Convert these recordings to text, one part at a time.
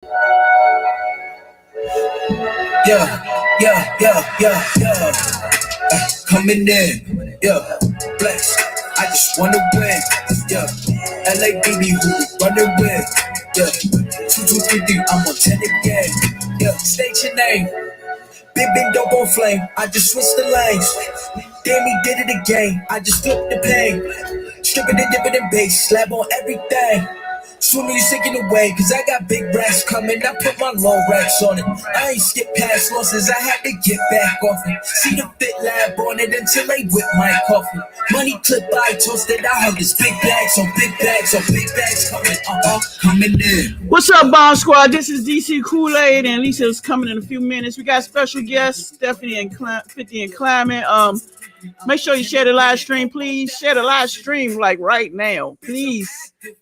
Yeah. Coming in, yeah. Flex, I just wanna win, yeah. LABB who we running with, yeah. 2 2 3 3, I'm on 10 again, yeah. State your name, big dope on flame. I just switched the lanes. Damn, he did it again. I just flipped the pain. Stripping and dipping in base, slab on everything. Soon as you sinking away, cause I got big racks coming. I put my low racks on it. I ain't skip past losses, I had to get back off it. See the fit lab on it until they whip my coffin. Money clip I toasted, I heard this big bags on big bags on big bags coming in. What's up, Bomb Squad? This is DC Kool-Aid, and Lisa's coming in a few minutes. We got special guests, Stephanie and 50 and Climate. Make sure you share the live stream, please. Share the live stream like right now, please.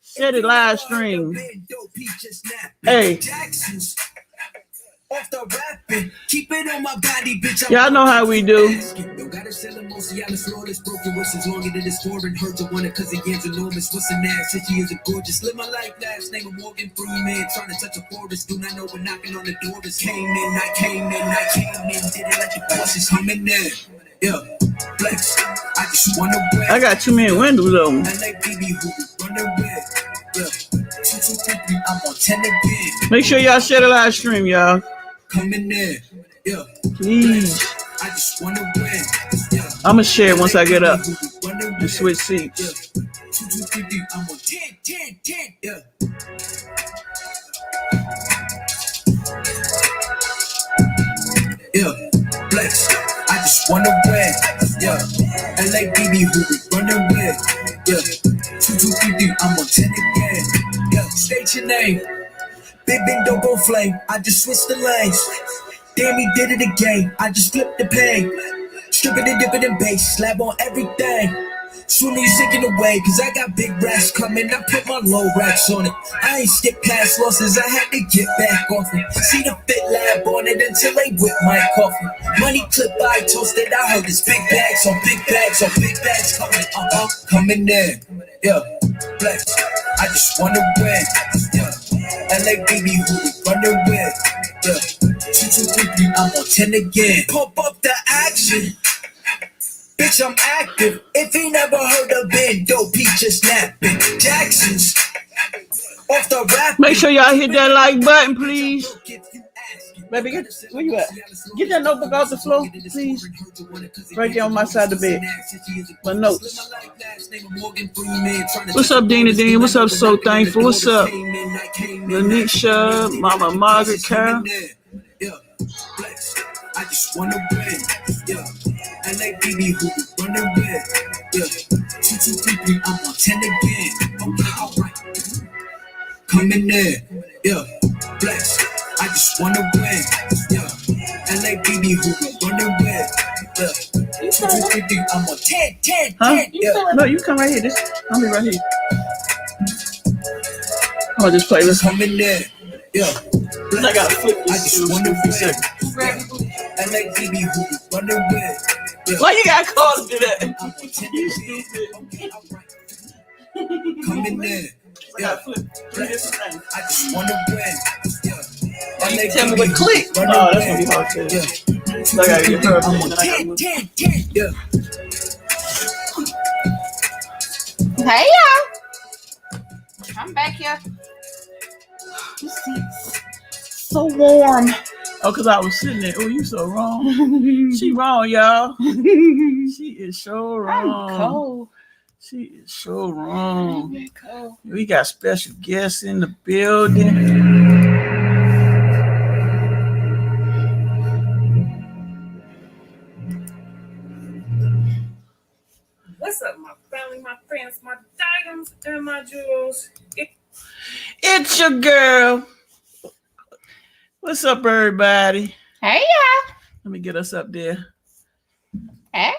Share the live stream. Hey. Y'all know how we do. Yeah, flex. I just wanna win. I got too many windows open. Make sure y'all share the live stream, y'all. Coming in, yeah. Please. I just wanna win. Yeah. I'ma share it once I get up and switch seats. 2 2 3 3, I'm on 10. Yeah. Yeah, flex. I just wanna win, yeah. LABB who we running with, yeah. 2 2 3 3, I'm on 10 again, yeah. State your name, big dope on flame. I just switched the lanes. Damn, he did it again. I just flipped the pain. Stripping and dipping in base, slab on everything. Soon as you sinking away, cause I got big racks coming. I put my low racks on it. I ain't skip past losses, I had to get back off it. See the fit lab on it until they whip my coffin. Money clip I toasted, I heard this big bags on big bags on big bags coming in, yeah. Flex, I just wanna win, yeah. LABB who we running with, yeah. 2 2 3 3, I'm on 10 again. Pump up the action. Bitch, I'm active. If he never heard of Ben, dope, he just napping. Jackson's off the rap. Make sure y'all hit that like button, please. Baby, where you at? Get that notebook off the floor, please. Right there on my side of the bed. My notes. What's up, Dina Dean? What's up, So Thankful? What's up, Lanisha, Mama Margaret, Carol? I just wanna win, yeah. LABB who we running with, yeah. 2 2 3 3, I'm on 10 again. Okay, alright. Coming in, yeah. Flex, I just wanna win, yeah. LABB who we running with, yeah. 2 2 3 3, I'm on 10, yeah. No, you come right here. I'll be right here. I'll just play this. Coming in, yeah. I gotta flip this. I just wanna win. LABB who we running with. Yeah. Why you gotta call to do that? You stupid. Coming in. Yeah. I just wanna win. Yeah. You tell me what click. Oh, that's gonna be hard too. Yeah. So I gotta get her. Yeah. Hey y'all. I'm back here. This seat's so warm. Oh, because I was sitting there. Oh, you so wrong. She wrong, y'all. She is so wrong. I'm cold. She is so wrong. Cold. We got special guests in the building. What's up, my family, my friends, my diamonds, and my jewels? It's your girl. What's up, everybody? Hey, y'all. Let me get us up there. Hey.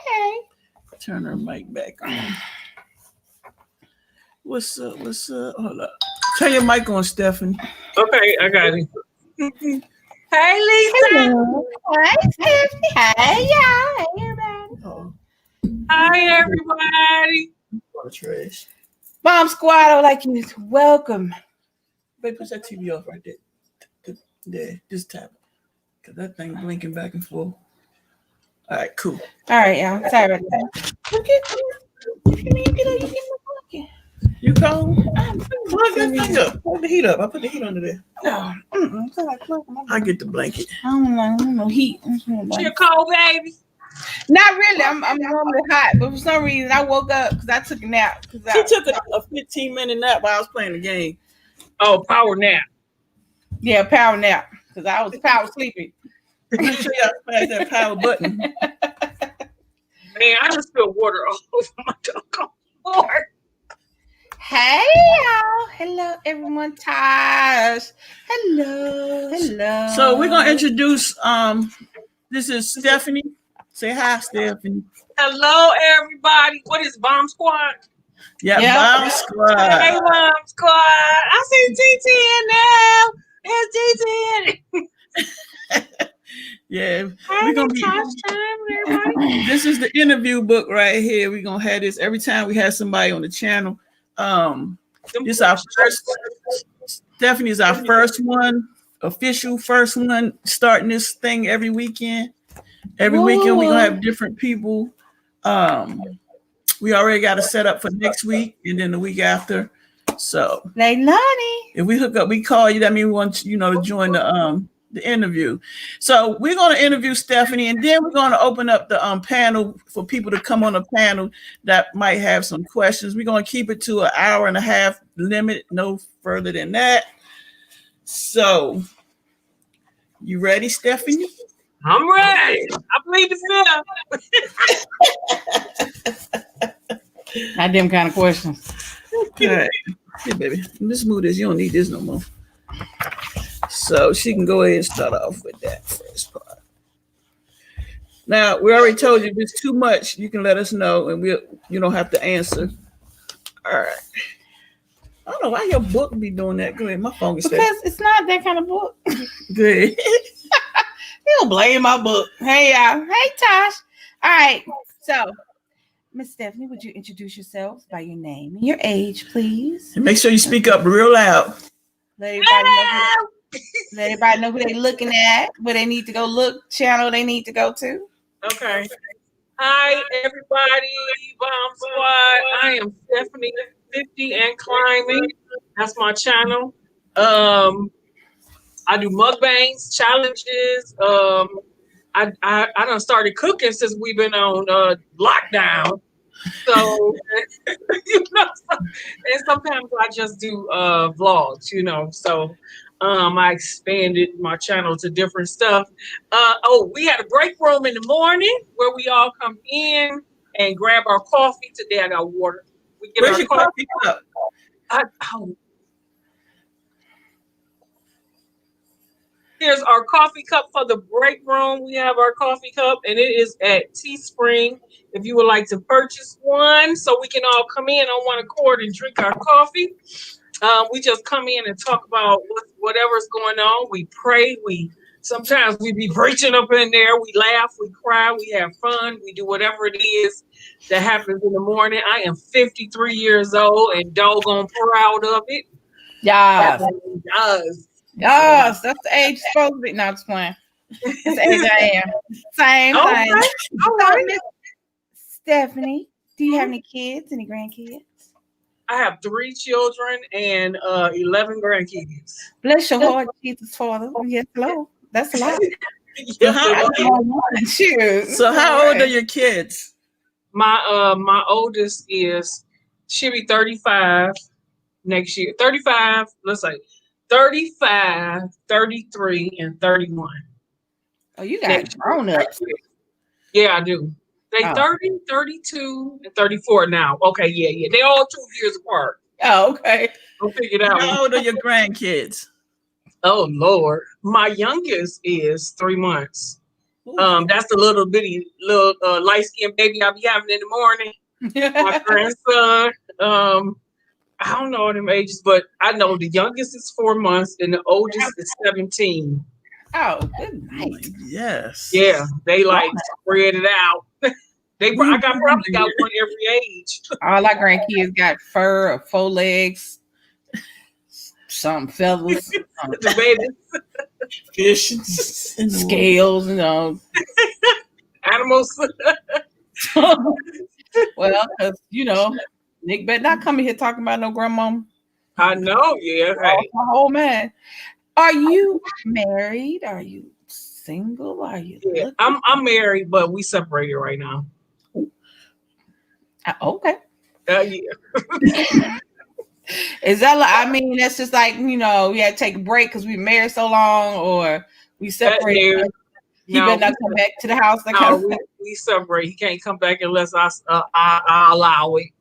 Turn her mic back on. What's up? Hold up. Turn your mic on, Stephanie. Okay, I got it. Hey, Lisa. Hello. Hi, Stephanie. Hey, y'all. Hey, everybody. Oh. Hi, everybody. Bomb Squad, I would like you to welcome. Babe, put that TV off right there. Yeah, just tap it. Cause that thing blinking back and forth. All right, cool. All right, y'all. Sorry about that. Look at you. You cold? Plug that thing up. Plug the heat up. I put the heat under there. No. I get the blanket. I don't know heat. She a cold baby. Not really. I'm normally hot, but for some reason I woke up because I took a nap. She took a 15-minute nap while I was playing the game. Oh, power nap. Yeah, power nap because I was power sleeping. Make sure y'all smash that power button. Man, I just spilled water all over my doggone floor. Hey y'all. Hello everyone. Tosh. Hello. So we're gonna introduce this is Stephanie. Say hi, Stephanie. Hello, everybody. What is Bomb Squad? Yeah, Yep. Bomb Squad. Hey, Bomb Squad. I see TT in now. It's TT. Yeah, Hey, we're gonna be. Tosh time, everybody. This is the interview book right here. We're gonna have this every time we have somebody on the channel. This is our first. Stephanie is our first one, official first one, starting this thing every weekend. Every weekend we're gonna have different people. We already got a set up for next week and then the week after. So Leilani. if we hook up, we call you. That means we want you to join the interview. So we're gonna interview Stephanie, and then we're gonna open up the panel for people to come on the panel that might have some questions. We're gonna keep it to an hour and a half limit, no further than that. So you ready, Stephanie? I'm ready. I believe it's Not them kind of questions. All right. Hey, baby. Let's move this. You don't need this no more. So she can go ahead and start off with that first part. Now, we already told you if it's too much, you can let us know and you don't have to answer. All right. I don't know why your book be doing that. Go ahead. My phone is Because it's not that kind of book. good. You don't blame my book. Hey, y'all. Hey, Tosh. All right. So, Miss Stephanie, would you introduce yourself by your name and your age, please? And make sure you speak up real loud. Let everybody know who they're looking at, where they need to go look, channel they need to go to. Okay. Hi, everybody. Bomb Squad. I am Stephanie, 50 and climbing. That's my channel. I do mukbangs, challenges. I done started cooking since we've been on lockdown. So, and sometimes I just do vlogs, So, I expanded my channel to different stuff. We had a break room in the morning where we all come in and grab our coffee. Today I got water. We get Where's our your coffee cup? Here's our coffee cup for the break room. We have our coffee cup, and it is at Teespring. If you would like to purchase one, so we can all come in on one accord and drink our coffee. We just come in and talk about whatever's going on. We pray. Sometimes we be preaching up in there. We laugh, we cry, we have fun. We do whatever it is that happens in the morning. I am 53 years old and doggone proud of it. Yes. Does. Yes, that's the age you're supposed to be. No, I'm just playing. That's the age I am. Same Okay. thing. All right. Miss Stephanie, do you have any kids, any grandkids? I have 3 children and 11 grandkids. Bless your heart, Jesus, Father. Yes, hello. That's a lot. So how old are your kids? My oldest she'll be 35 next year. 35, let's say 35, 33, and 31. Oh, you got grown ups. Yeah, I do. They 30, 32, and 34 now. Okay, yeah. They're all 2 years apart. Oh, okay. I'll figure it out. How old are your grandkids? Oh, Lord. My youngest is 3 months. That's the little bitty, light-skinned baby I'll be having in the morning. My grandson, I don't know them ages, but I know the youngest is 4 months and the oldest is 17. Oh, good night. Yes. Yeah, they spread it out. I probably got one every age. All our grandkids got fur or 4 legs, some feathers. The babies. Fish and scales, Animals. Well, because Nick better not come in here talking about no grandmama. I know, yeah. Hey. Oh man, are you married? Are you single? Are you? Yeah, I'm married, but we separated right now. Okay. Yeah. Is that like, I mean, that's just like, we had to take a break because we married so long, or we separated. He better not come back to the house. We separate. He can't come back unless I allow it.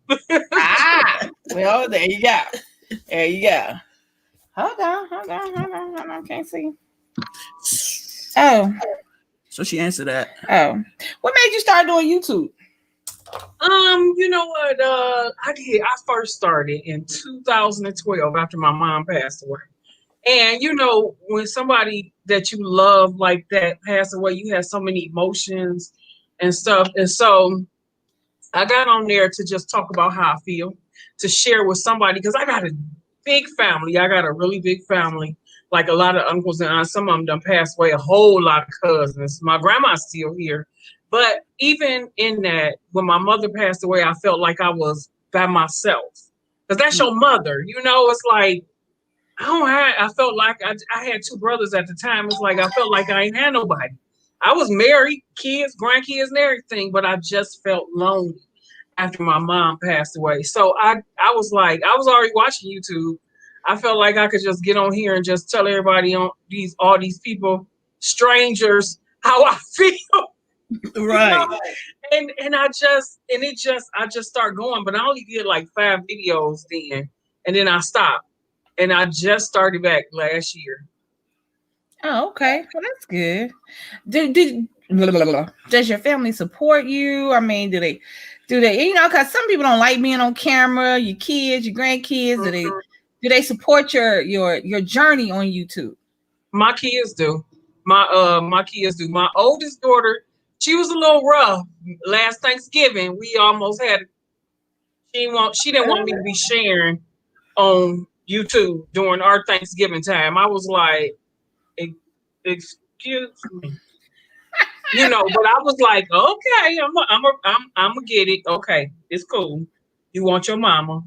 Well, there you go. There you go. Hold on. Can't see. Oh. So she answered that. Oh. What made you start doing YouTube? You know what? I did. I first started in 2012 after my mom passed away. And when somebody that you love like that passed away, you have so many emotions and stuff. And so I got on there to just talk about how I feel, to share with somebody, because I got a big family. I got a really big family, like a lot of uncles and aunts. Some of them done passed away, a whole lot of cousins. My grandma's still here. But even in that, when my mother passed away, I felt like I was by myself. Because that's your mother. It's like, I felt like I had two brothers at the time. It's like I felt like I ain't had nobody. I was married, kids, grandkids, and everything, but I just felt lonely after my mom passed away. So I was like, I was already watching YouTube. I felt like I could just get on here and just tell everybody all these people, strangers, how I feel. Right. And I just start going, but I only did like 5 videos then, and then I stopped. And I just started back last year. Oh, okay. Well, that's good. Does your family support you? I mean, do they, because some people don't like being on camera, your kids, your grandkids, Mm-hmm. do they support your journey on YouTube? My kids do. My kids do. My oldest daughter, she was a little rough. Last Thanksgiving, we almost had, she didn't want me to be sharing on YouTube during our Thanksgiving time. I was like, excuse me. But I was like, okay, I'm gonna get it. Okay, it's cool. You want your mama.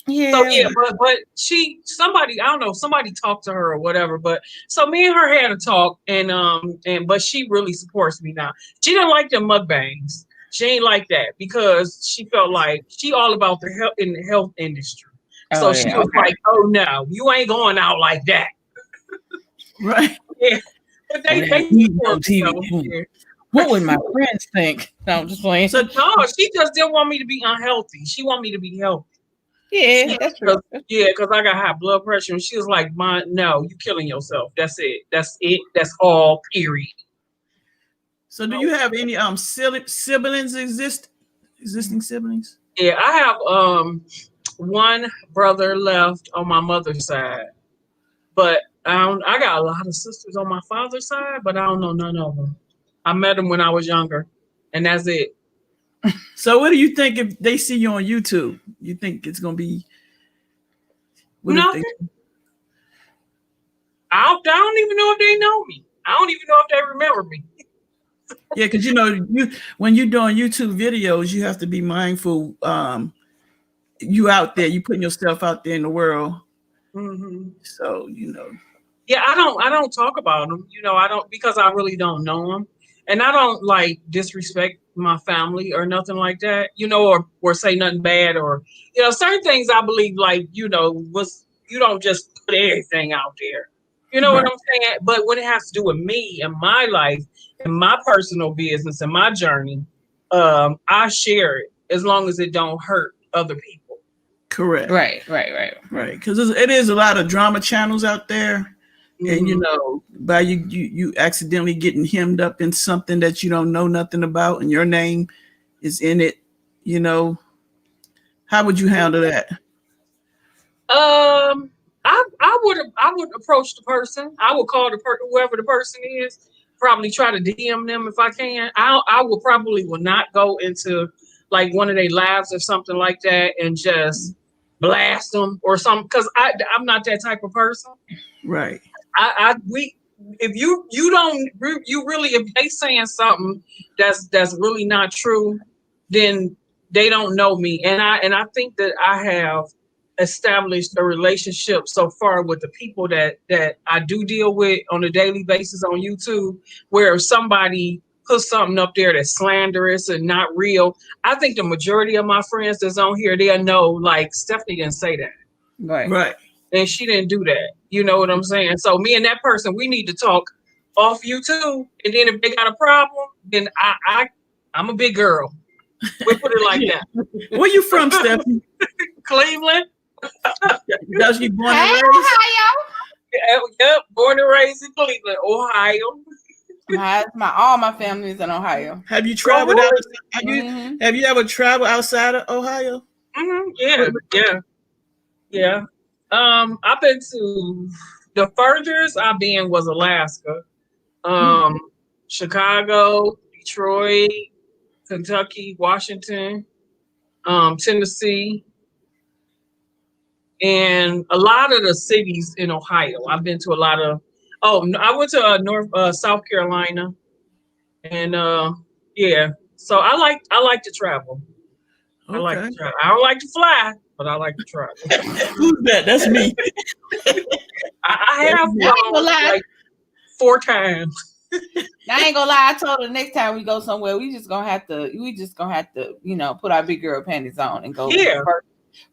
Yeah. So yeah, but somebody, I don't know, somebody talked to her or whatever. But so me and her had a talk, but she really supports me now. She didn't like the mukbangs. She ain't like that because she felt like she all about the health industry. So she was like, oh no, you ain't going out like that. Right. Yeah. But they TV. What would my friends think? No, I'm just playing. So no, she just didn't want me to be unhealthy. She want me to be healthy. Yeah, that's true. Because I got high blood pressure, and she was like, no, you killing yourself. That's it. That's all, period. So do you have any siblings existing siblings? Yeah, I have one brother left on my mother's side. But I got a lot of sisters on my father's side, but I don't know none of them. I met them when I was younger, and that's it. So what do you think if they see you on YouTube? You think it's going to be... Nothing. I don't even know if they know me. I don't even know if they remember me. Yeah, because when you're doing YouTube videos, you have to be mindful. You out there, you putting yourself out there in the world. Mm-hmm. So Yeah, I don't talk about them. I don't, because I really don't know them, and I don't like disrespect my family or nothing like that. Or say nothing bad, or certain things I believe, like you don't just put everything out there. You know what I'm saying? But when it has to do with me and my life and my personal business and my journey, I share it as long as it don't hurt other people. Correct. Right. Because it is a lot of drama channels out there, and by you accidentally getting hemmed up in something that you don't know nothing about, and your name is in it. How would you handle that? I would approach the person. I would call whoever the person is. Probably try to DM them if I can. I will probably not go into like one of their lives or something like that and just blast them or something, because I'm not that type of person. Right. if you don't, you really, if they saying something that's really not true, then they don't know me. And I think that I have established a relationship so far with the people that I do deal with on a daily basis on YouTube, where if somebody puts something up there that's slanderous and not real, I think the majority of my friends that's on here, they'll know, like, Stephanie didn't say that. Right. And she didn't do that. You know what I'm saying? So me and that person, we need to talk off YouTube. And then if they got a problem, then I'm a big girl. We put it like that. Where you from, Stephanie? Cleveland. Does you born and Hey, raised? Ohio. Yep, born and raised in Cleveland, Ohio. All my family is in Ohio. Have you traveled out? Mm-hmm. Have you ever traveled outside of Ohio? Yeah. I've been to, the furthest I've been was Alaska, Chicago, Detroit, Kentucky, Washington, Tennessee, and a lot of the cities in Ohio. I've been to a lot of. I went to South Carolina, and yeah. So I like to travel. Okay. I like to travel. I don't like to fly, but I like to travel. Who's that? That's me. I have flown like 4 times. I ain't gonna lie. I told her the next time we go somewhere, we just gonna have to, put our big girl panties on and go. Yeah.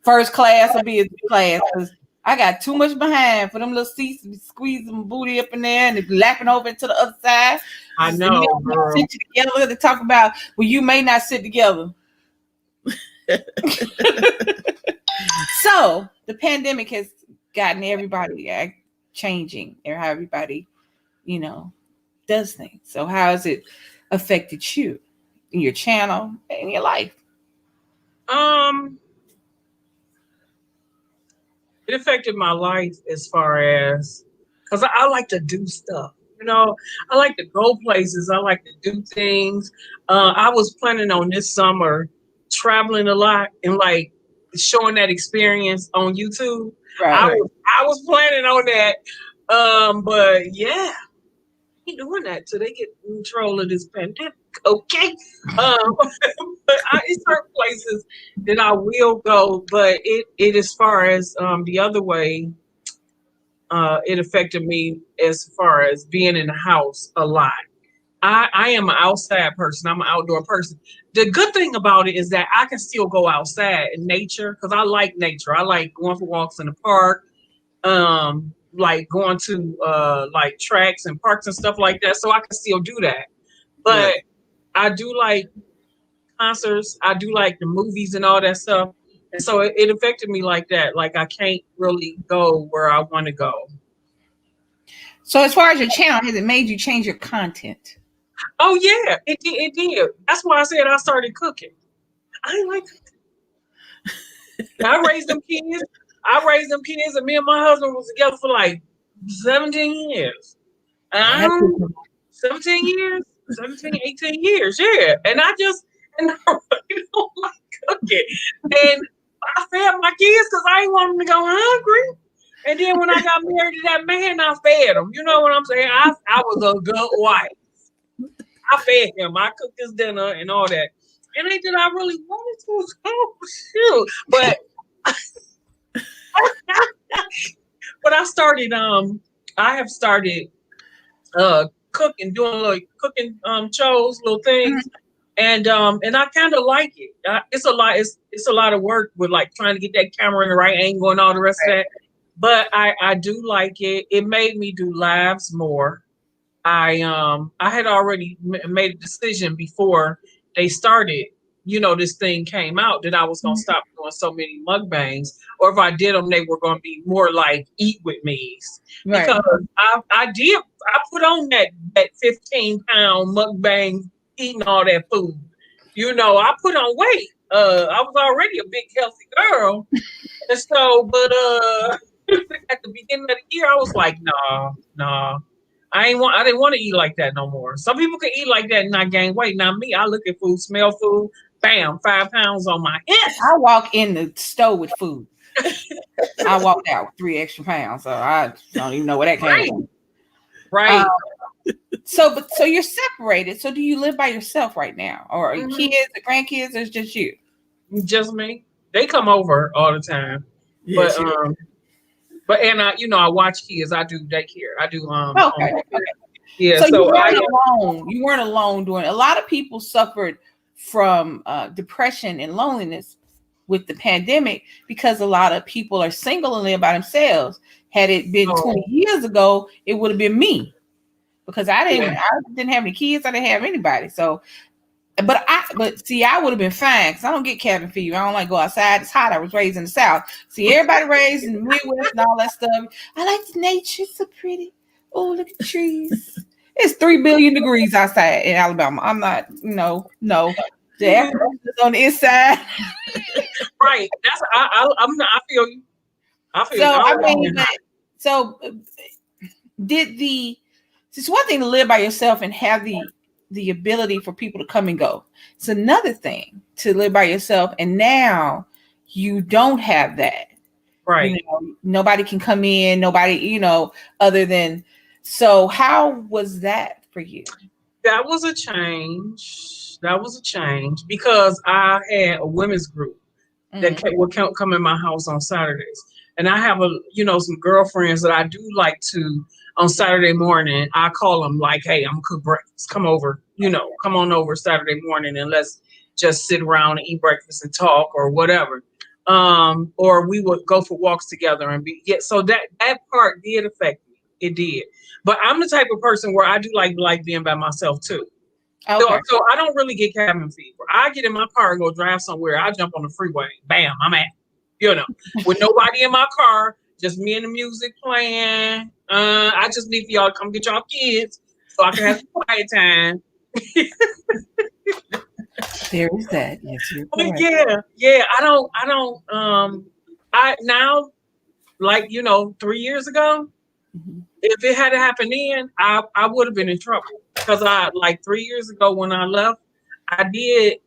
First class or business class, because I got too much behind for them little seats to be squeezing my booty up in there and lapping over to the other side. I know, girl. Sit you together to talk about, well, you may not sit together. So the pandemic has gotten everybody changing, or how everybody, does things. So how has it affected you in your channel and your life? It affected my life as far as, because I like to do stuff. I like to go places. I like to do things. I was planning on this summer traveling a lot and like showing that experience on YouTube. Right. I was planning on that. But yeah, ain't doing that till they get control of this pandemic. Okay. But it's certain places that I will go, but it as far as the other way, it affected me as far as being in the house a lot. I am an outside person. I'm an outdoor person. The good thing about it is that I can still go outside in nature, because I like nature. I like going for walks in the park, like going to like tracks and parks and stuff like that. So I can still do that. But Right. I do like concerts. I do like the movies and all that stuff. And so it affected me like that. Like I can't really go where I want to go. So as far as your channel, has it made you change your content? Oh yeah, it did. That's why I said I started cooking. I ain't like cooking. I raised them kids, and me and my husband was together for like 17 years. 17 years, 18 years, yeah. And I really don't like cooking. And I fed my kids because I didn't want them to go hungry. And then when I got married to that man, I fed him. You know what I'm saying? I was a good wife. I fed him. I cooked his dinner and all that. And ain't that I really wanted to. Oh, shoot. But but I have started cooking, doing little cooking shows, little things. And I kind of like it. It's a lot of work with like trying to get that camera in the right angle and all the rest of that. But I do like it. It made me do lives more. I had already made a decision before they started, this thing came out, that I was going to stop doing so many mukbangs, or if I did them, they were going to be more like eat with me's. Right. Because I put on that 15-pound mukbang, eating all that food. I put on weight. I was already a big healthy girl. And so, but at the beginning of the year, I was like, nah. I didn't want to eat like that no more. Some people can eat like that and not gain weight. Not me. I look at food, smell food, bam, 5 pounds on my head. I walk in the store with food. I walked out with 3 extra pounds, so I don't even know where that came from. Right. So you're separated. So do you live by yourself right now, or are you Mhm. kids, or grandkids, or it's just you? Just me. They come over all the time. Yeah, But and I watch kids. I do daycare. I do Okay. home care. Yeah, So you so weren't alone. You weren't alone doing. A lot of people suffered from depression and loneliness with the pandemic because a lot of people are single and live by themselves. Had it been 20 years ago, it would have been me because I didn't have any kids. I didn't have anybody. So, but see, I would have been fine because I don't get cabin fever. I don't like go outside. It's hot. I was raised in the South. See, everybody raised in the Midwest and all that stuff. I like the nature. It's so pretty. Oh, look at the trees. It's 3 billion degrees outside in Alabama. I'm not, no. The air conditioner's on the inside. right. That's I feel you. I feel So you. I mean, so it's one thing to live by yourself and have the ability for people to come and go. It's another thing to live by yourself and now you don't have that. right. Nobody can come in, nobody, other than. So how was that for you? That was a change. That was a change because I had a women's group that would come in my house on Saturdays. And I have some girlfriends that I do like to on Saturday morning. I call them like, hey, I'm gonna cook breakfast. Come over, come on over Saturday morning and let's just sit around and eat breakfast and talk or whatever. Or we would go for walks together and so that part did affect me. It did. But I'm the type of person where I do like being by myself too. Okay. So I don't really get cabin fever. I get in my car and go drive somewhere. I jump on the freeway. Bam, I'm at. With nobody in my car, just me and the music playing. I just need for y'all to come get y'all kids so I can have some quiet time. There is that. Yes, you're correct. Yeah. I now, 3 years ago, if it had happened then, I would have been in trouble. Because 3 years ago when I left, I did,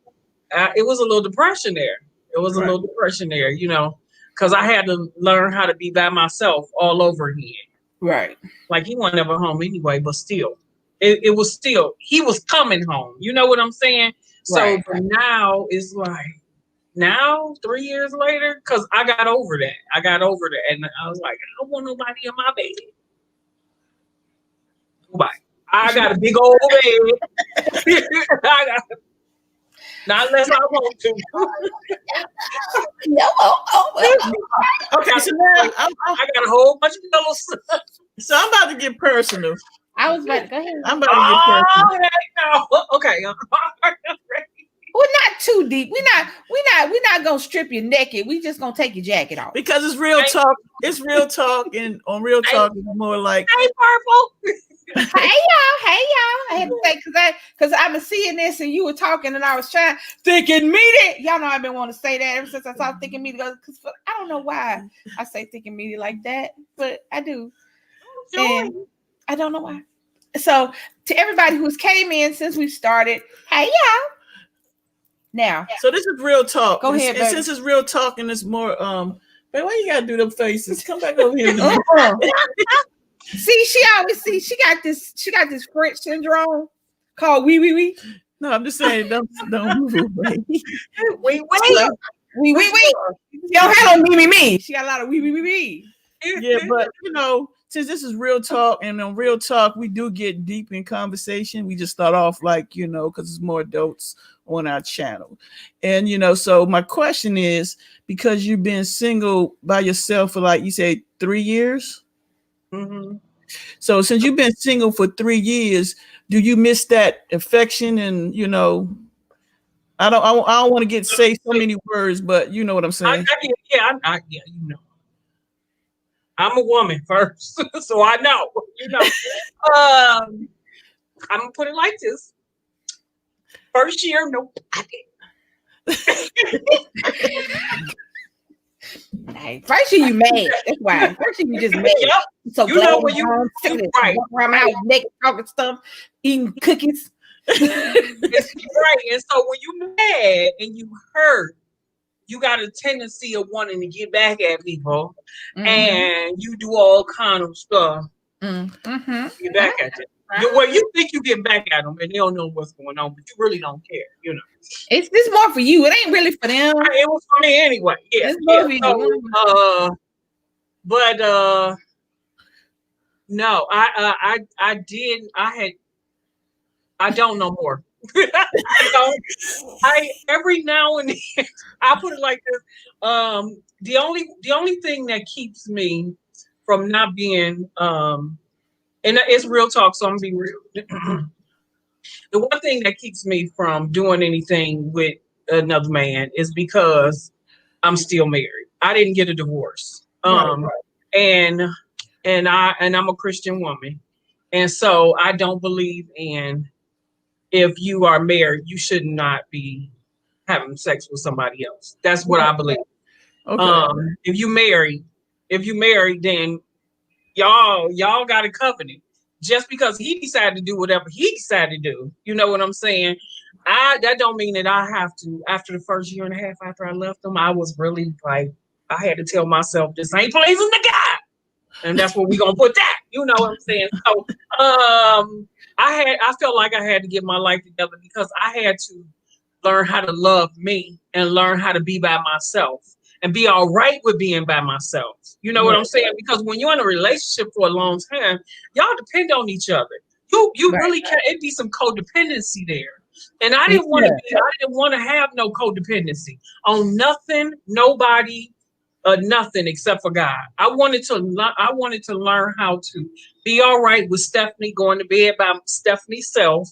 it was a little depression there. It was a little depression there, because I had to learn how to be by myself all over again. Right. Like he wasn't ever home anyway, but still, it was still, he was coming home. You know what I'm saying? So but now it's now 3 years later, because I got over that. And I was like, I don't want nobody in my bed. Nobody. I got a big old bed. Not unless I want to. Okay, so now I got a whole bunch of pillows. So I'm about to get personal. I was about to go ahead. I'm about to get personal. No. Okay. We're not too deep. We're not gonna strip you naked. We just gonna take your jacket off. Because it's real talk. It's real talk, and on real talk, it's more like, hey, Purple. Hey y'all. I had to say because I've been seeing this and you were talking and I was trying thinking meaty. Y'all know I've been wanting to say that ever since I saw thinking meaty. Because I don't know why I say thinking meaty like that, but I do. And I don't know why. So to everybody who's came in since we started, hey y'all. Now, so this is real talk. Go ahead, and since it's real talk and it's more but why you gotta do them faces? Come back over here. See, she got this French syndrome called wee. No, I'm just saying don't move away. Wee. She don't have no me. She got a lot of wee. Yeah, but since this is real talk, and on real talk, we do get deep in conversation. We just start off because it's more adults on our channel. And, so my question is, because you've been single by yourself for you say 3 years. Mm-hmm. So since you've been single for 3 years, do you miss that affection? And, I don't want to say so many words, but you know what I'm saying? I'm a woman first, so I know, I'm gonna put it like this. First year, nope, I didn't. First year you mad. That's why. First year you just mad. Yep. So when you right, around my house naked, talking stuff, eating cookies. Right. And so when you mad and you hurt, you got a tendency of wanting to get back at people, and you do all kind of stuff Mm-hmm. Get back at them. Well, you think you get back at them, and they don't know what's going on, but you really don't care. You know, It's more for you. It ain't really for them. it was for me anyway. Yeah, It's more for you. you. But no, I did. I don't know more. You know, I every now and then I put it like this. The only thing that keeps me from not being and it's real talk, so I'm gonna be real. The one thing that keeps me from doing anything with another man is because I'm still married. I didn't get a divorce. Right. And I'm a Christian woman. And so I don't believe in, if you are married, you should not be having sex with somebody else. That's what I believe. Okay. If you married, then y'all got a covenant. Just because he decided to do whatever he decided to do, you know what I'm saying? That don't mean that I have to. After the first year and a half after I left him, I was really like, I had to tell myself this ain't pleasing to God, and that's where we gonna put that. You know what I'm saying? So, I felt like I had to get my life together because I had to learn how to love me and learn how to be by myself and be all right with being by myself. You know what I'm saying? Because when you're in a relationship for a long time, y'all depend on each other. You really can't. It'd be some codependency there, and I didn't want to be. I didn't want to have no codependency on nothing, nobody, nothing except for God. I wanted to learn how to be all right with Stephanie going to bed by Stephanie's self.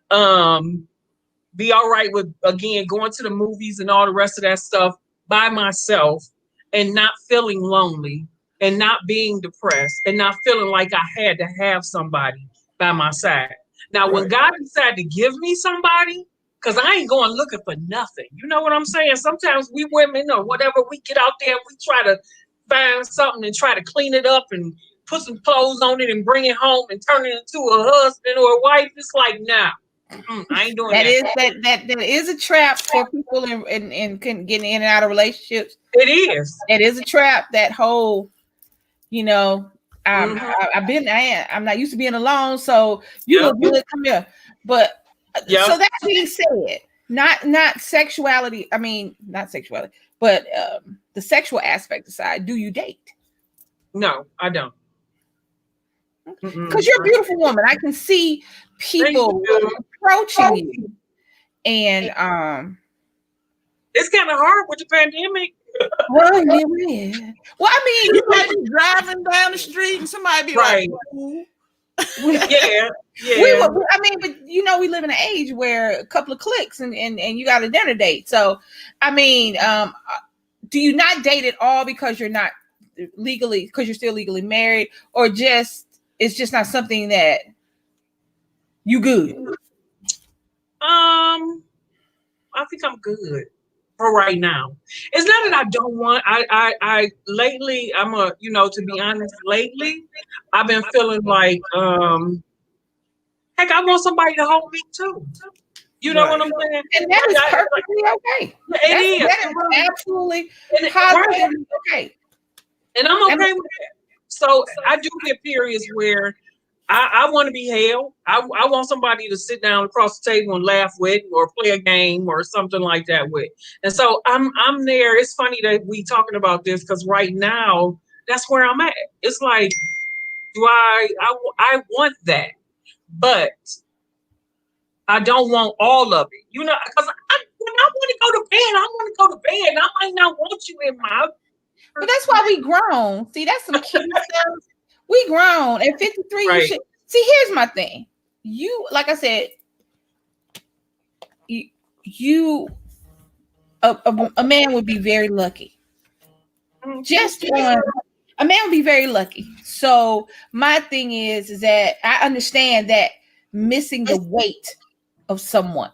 Be all right with, again, going to the movies and all the rest of that stuff by myself and not feeling lonely and not being depressed and not feeling like I had to have somebody by my side. Now, when God decided to give me somebody, because I ain't going looking for nothing. You know what I'm saying? Sometimes we women or whatever, we get out there and we try to find something and try to clean it up and put some clothes on it and bring it home and turn it into a husband or a wife. It's like, nah. I ain't doing that. That is a trap for people in getting in and out of relationships. It is. It is a trap. That whole, you know, I'm not used to being alone, so you look good, come here. But so that being said, not sexuality. I mean, not sexuality, but the sexual aspect aside, do you date? No, I don't. Because you're a beautiful woman. I can see people approaching you, and it's kind of hard with the pandemic. Well, yeah. Well, I mean, you might be driving down the street and somebody be like, ooh. Yeah. I mean, but you know, we live in an age where a couple of clicks and you got a dinner date. So, I mean, do you not date at all because you're not legally, because you're still legally married, or just it's just not something that you good? I think I'm good for right now. It's not that I don't want. I lately, to be honest, lately I've been feeling like, heck, I want somebody to hold me too. You know what I'm saying? And that is perfectly okay. It is. That is absolutely okay. And I'm okay with that. So I do get periods where I want to be held. I want somebody to sit down across the table and laugh with, or play a game or something like that with. And so I'm there. It's funny that we talking about this because right now that's where I'm at. It's like, do I want that, but I don't want all of it. You know, because when I want to go to bed, I want to go to bed. I might not want you in my. But that's why we grown. See, that's some key stuff. We grown at 53. Right. You should see. Here's my thing. You, like I said, a man would be very lucky. A man would be very lucky. So my thing is that I understand that missing the weight of someone,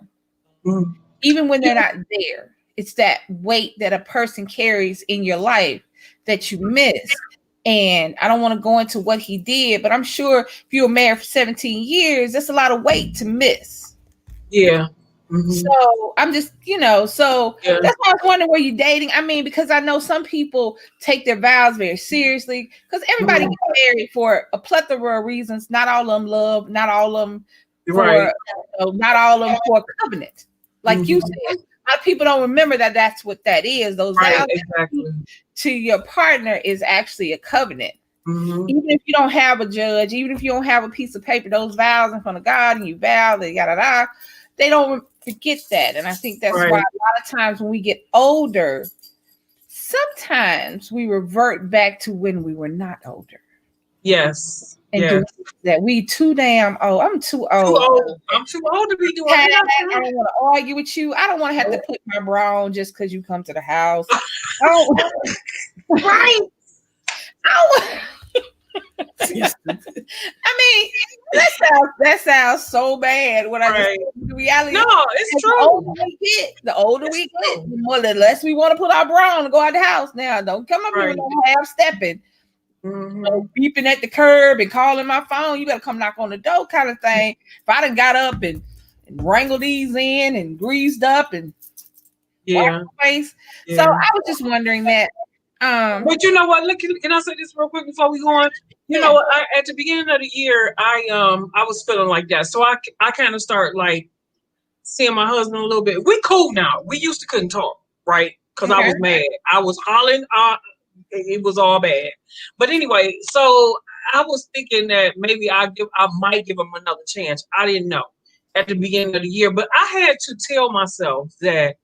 even when they're not there, it's that weight that a person carries in your life that you miss. And I don't want to go into what he did, but I'm sure if you were married for 17 years, that's a lot of weight to miss. Yeah. So I'm just, so Yeah. that's why I was wondering, were you dating? I mean, because I know some people take their vows very seriously, because everybody gets married for a plethora of reasons. Not all of them love, not all of them for, not all of them for a covenant. Like you said, a lot of people don't remember that that's what that is. Those vows to your partner is actually a covenant. Even if you don't have a judge, even if you don't have a piece of paper, those vows in front of God, and you vow that yada, they don't forget that. And I think that's why a lot of times when we get older, sometimes we revert back to when we were not older. Yes. And do that. We too damn old. I'm too old. I'm too old to be doing I that. don't want to argue with you. I don't want to have to put my bra on just because you come to the house. Right. I mean, that sounds so bad when I just the reality. No, it's true. The older we get, the less we want to put our bra on and go out the house. Now, don't come up here with no half stepping, beeping at the curb and calling my phone. You better come knock on the door, kind of thing. If I done got up and wrangled these in and greased up and face. So I was just wondering that. But you know what? Look, can I say this real quick before we go on? You know, at the beginning of the year, I was feeling like that, so I kind of start like seeing my husband a little bit. We cool now. We used to couldn't talk, right? Because I was mad. I was hollering. It was all bad. But anyway, so I was thinking that maybe I might give him another chance. I didn't know at the beginning of the year, but I had to tell myself that.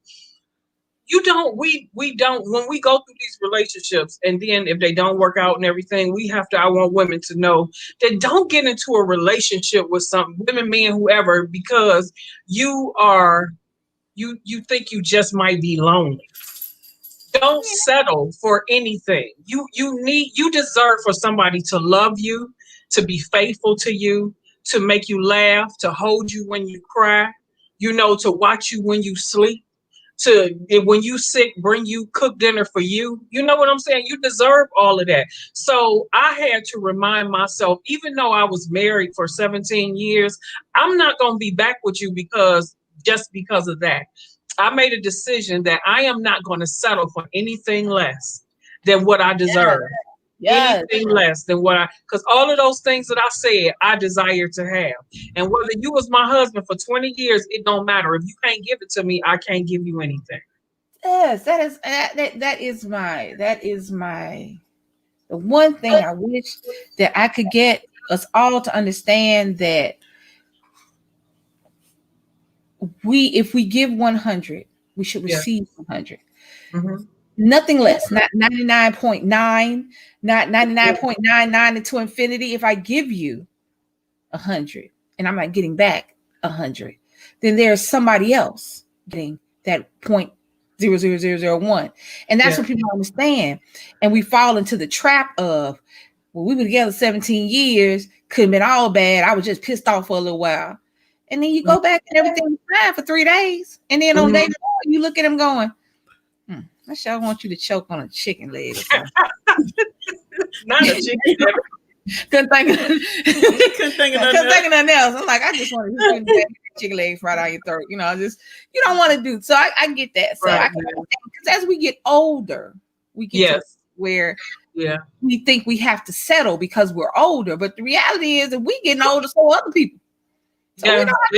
We don't, when we go through these relationships, and then if they don't work out and everything, I want women to know that don't get into a relationship with some women, men, whoever, because you think you just might be lonely. Don't settle for anything. You deserve for somebody to love you, to be faithful to you, to make you laugh, to hold you when you cry, to watch you when you sleep. When you sick, bring you cook dinner for you. You know what I'm saying? You deserve all of that. So I had to remind myself, even though I was married for 17 years, I'm not going to be back with you just because of that. I made a decision that I am not going to settle for anything less than what I deserve. Anything less than because all of those things that I said, I desire to have. And whether you was my husband for 20 years, it don't matter. If you can't give it to me, I can't give you anything. Yes, that is my the one thing I wish that I could get us all to understand, that if we give 100, we should receive 100. Nothing less, not 99.9, not 99.99 into infinity. If I give you 100 and I'm not getting back 100, then there's somebody else getting that 0.00001. And that's what people understand. And we fall into the trap of, well, we were together 17 years, could have been all bad. I was just pissed off for a little while. And then you go back and everything was fine for 3 days. And then on day 4, you look at him going, I sure want you to choke on a chicken leg or something. Not a chicken leg. Couldn't think of nothing else. I'm like, I just want to chicken legs right out your throat. You don't want to do. So I get that. So I can understand, because as we get older, we get to where we think we have to settle because we're older. But the reality is that we getting older, so other people. So we don't have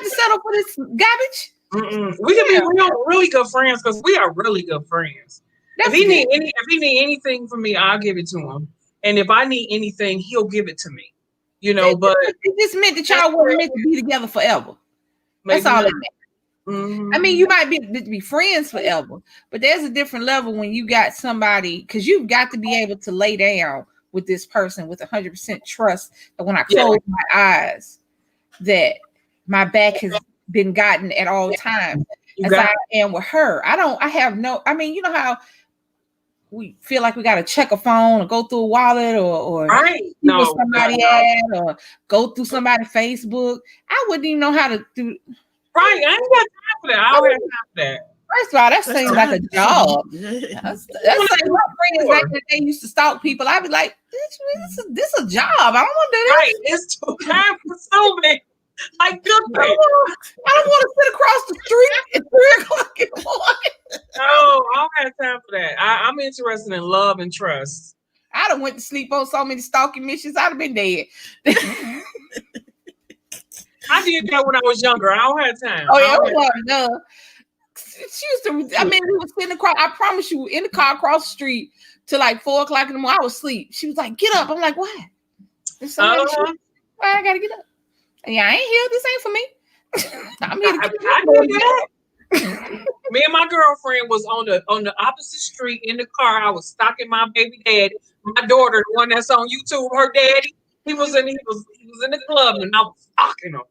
to settle for this garbage. We can be really good friends, because we are really good friends. If he need anything from me, I'll give it to him. And if I need anything, he'll give it to me. But it just meant that y'all weren't meant to be together forever. That's all it meant. I mean, you might be friends forever, but there's a different level when you got somebody, because you've got to be able to lay down with this person with 100% trust that when I close my eyes, that my back has been gotten at all times, as I am with her. I mean, you know how we feel like we got to check a phone or go through a wallet or somebody at, or go through somebody's Facebook. I wouldn't even know how to do. Right, I ain't got time for that. I don't have time for that. First of all, that seems like a job. That's like my friends back in the day used to stalk people. I'd be like, this is a job. I don't want to do that. Right, it's too time consuming. Like, good I don't want to sit across the street at 3 o'clock in the morning. No, I don't have time for that. I'm interested in love and trust. I done went to sleep on so many stalking missions. I'd have been dead. I did that when I was younger. I don't have time. Oh yeah, it was done. She used to. I mean, we was sitting across. I promise you, in the car across the street till like 4 o'clock in the morning. I was asleep. She was like, "Get up." I'm like, "Why?" Why I gotta get up? Yeah, I ain't here. This ain't for me. I'm here to I did that. Me and my girlfriend was on the opposite street in the car. I was stalking my baby daddy, my daughter, the one that's on YouTube. Her daddy, he was in the club, and I was stalking him.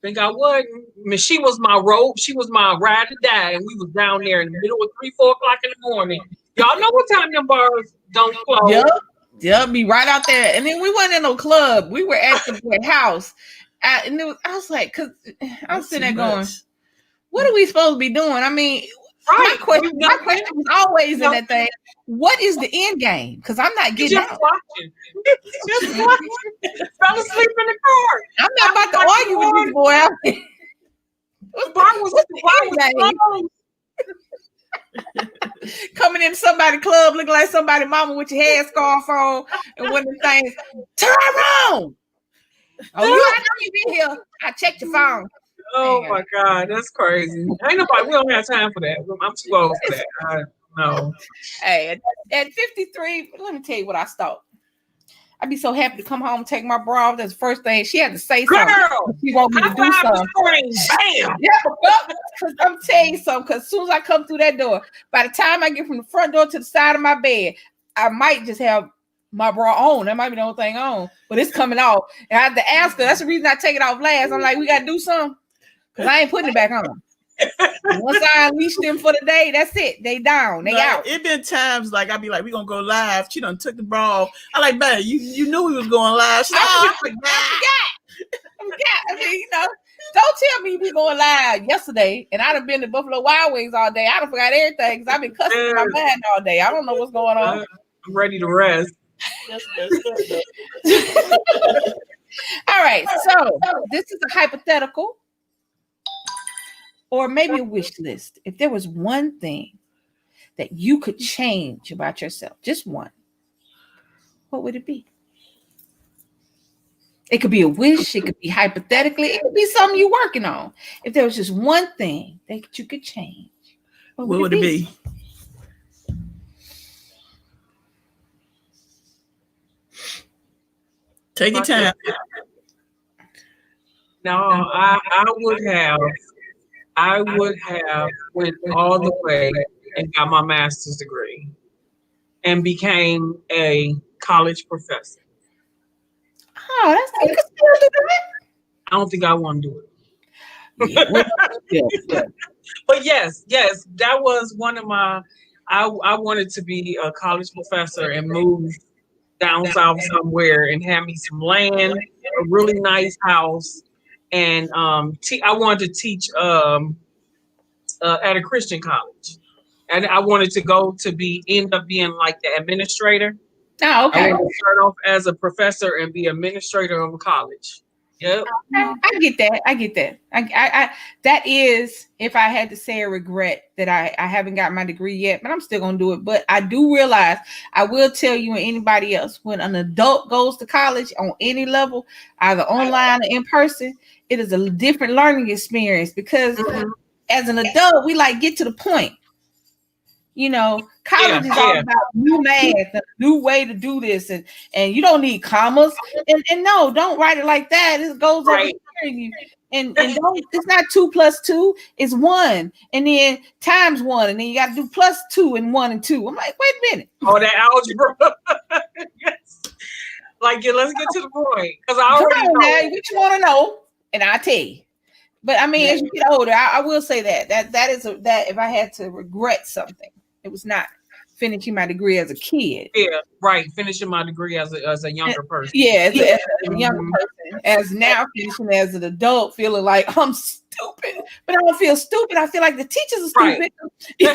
Think I wasn't. I mean, she was my rope. She was my ride or die, and we was down there in the middle of 3-4 o'clock in the morning. Y'all know what time them bars don't close. Yep, be right out there. And then we weren't in no club. We were at the house. And I was like, because I was sitting there going, what are we supposed to be doing? I mean, my question was always in that thing. What is the end game? Because I'm not getting just out. Watching. Just watching. Fell asleep in the car. I'm not about to argue with this boy out here. The bar was closed. Coming in somebody's club looking like somebody's mama with your headscarf on and one of the things, Tyrone! Oh, I know you been here. I checked your phone. Oh my God, that's crazy. Ain't nobody, we don't have time for that. I'm too old for that. No. Hey, at 53, let me tell you what I thought. I'd be so happy to come home and take my bra off. That's the first thing. She had to say something. Girl, she want me to do something. Bam! Yeah, because I'm telling you something. Because as soon as I come through that door, by the time I get from the front door to the side of my bed, I might just have my bra on. That might be the only thing on, but it's coming off. And I have to ask her. That's the reason I take it off last. I'm like, we got to do something because I ain't putting it back on. Once I unleash them for the day, that's it. They down. They out. It been times like I'd be like, we gonna go live. She done took the bra off. I like, man, you knew we was going live. She's like, I forgot. I mean, you know, don't tell me we going live yesterday and I'd have been to Buffalo Wild Wings all day. I'd have forgot everything because I've been cussing in my mind all day. I don't know what's going on. I'm ready to rest. All right, so this is a hypothetical. Or maybe a wish list. If there was one thing that you could change about yourself, just one, what would it be? It could be a wish. It could be hypothetically. It could be something you're working on. If there was just one thing that you could change, what would it be? Take your time. No, I would have went all the way and got my master's degree and became a college professor. Oh, that's you can still do that. I don't think I want to do it. Yeah. But yes, that was one of my. I wanted to be a college professor and move down south somewhere and have me some land, a really nice house. And I wanted to teach at a Christian college, and I wanted to go to end up being like the administrator. Oh, okay. I wanted to start off as a professor and be administrator of a college. Yep. Okay. I get that. I that is, if I had to say a regret that I haven't got my degree yet, but I'm still gonna do it. But I do realize, I will tell you and anybody else, when an adult goes to college on any level, either online or in person, it is a different learning experience because as an adult, we like get to the point. You know, college is all about new math, a new way to do this, and you don't need commas. And no, don't write it like that. It goes over here, and don't. It's not 2 + 2. It's 1, and then times 1, and then you got to do +2 and 1 and 2. I'm like, wait a minute. Oh, that algebra. Yes. Like, let's get to the point because I already know what you want to know, and I'll tell you. But I mean, as you get older, I will say that is that if I had to regret something, it was not finishing my degree as a kid. Yeah, right. Finishing my degree as a younger person. Yeah, as a younger person. As now finishing as an adult, feeling like I'm stupid, but I don't feel stupid. I feel like the teachers are stupid. Right.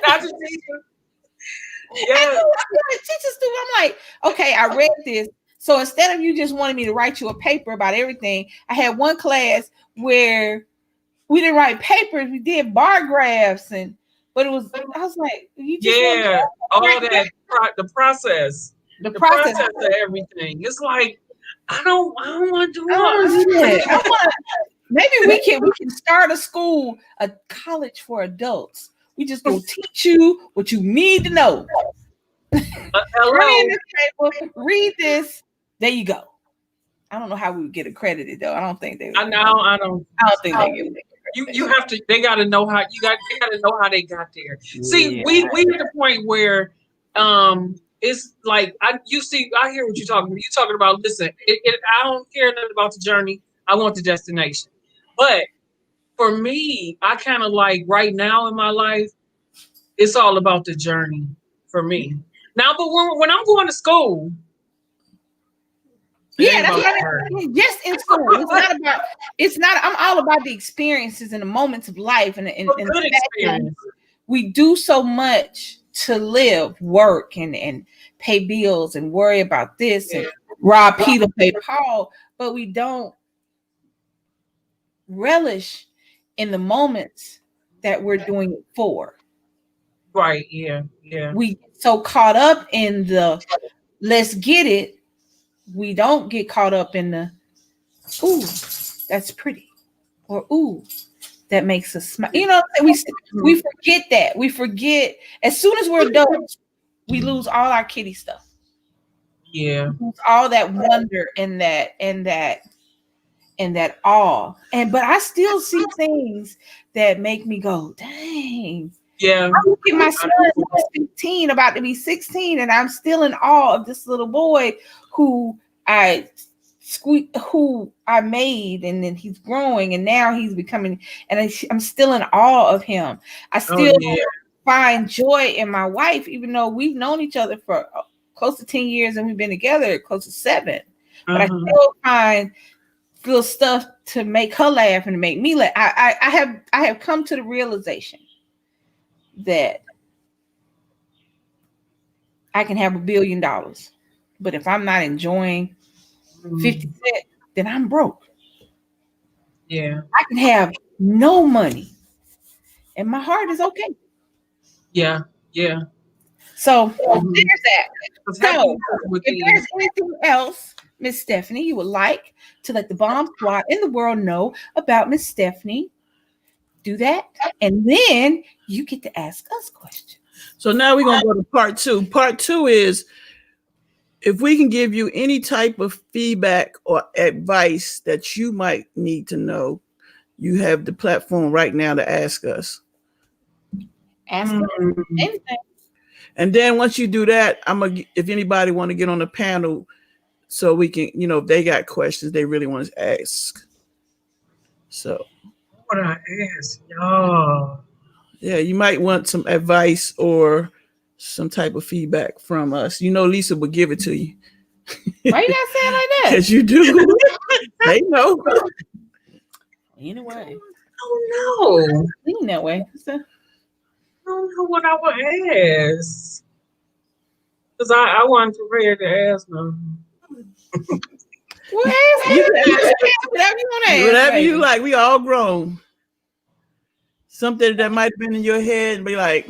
Not the teacher. Yeah. I feel like teachers stupid. I'm like, okay, I read this. So instead of you just wanting me to write you a paper about everything, I had one class where we didn't write papers, we did bar graphs, but I was like, you just want all that the process of everything. It's like I don't want to do that. Maybe we can start a college for adults. We just gonna teach you what you need to know. Read this. There you go. I don't know how we would get accredited though. I don't think they would. I don't think they get it. You have to. They got to know how they got to there. Yeah. See, we at the point where it's like I hear what you're talking about. You're talking about. Listen, I don't care nothing about the journey. I want the destination. But for me, I kind of like right now in my life, it's all about the journey for me. Now, but when I'm going to school. Yeah, that's what I mean. Just in school. I'm all about the experiences and the moments of life and good experience. We do so much to live, work and pay bills and worry about this and rob Peter, pay Paul, but we don't relish in the moments that we're doing it for. Right, yeah. We get so caught up in the let's get it. We don't get caught up in the, ooh, that's pretty, or ooh, that makes us smile. You know, we forget that. We forget as soon as we're adults, we lose all our kitty stuff. Yeah, we lose all that wonder and that awe. But I still see things that make me go, dang. Yeah, I look at my son who's 15, about to be 16, and I'm still in awe of this little boy who I made, and then he's growing, and now he's becoming, and I'm still in awe of him. I still find joy in my wife, even though we've known each other for close to 10 years, and we've been together close to 7. But I still find little stuff to make her laugh and to make me laugh. I have come to the realization that I can have $1 billion, but if I'm not enjoying 50 cents, then I'm broke. Yeah. I can have no money and my heart is okay. Yeah. So there's that. So if there's anything else, Miss Stephanie, you would like to let the bomb squad in the world know about Miss Stephanie, do that, and then you get to ask us questions. So now we're going to go to part 2. Part 2 is if we can give you any type of feedback or advice that you might need to know, you have the platform right now to ask us. Ask us anything. And then once you do that, if anybody want to get on the panel so we can, if they got questions they really want to ask. So what I ask y'all. Yeah, you might want some advice or some type of feedback from us. Lisa will give it to you. Why you gotta say it like that? Because you do. They know. Anyway. Oh no. Lean that way. I don't know what I would ask. Because I wasn't prepared to ask them. Well, whatever you want to ask. Whatever you like. We all grown. Something that might have been in your head and be like,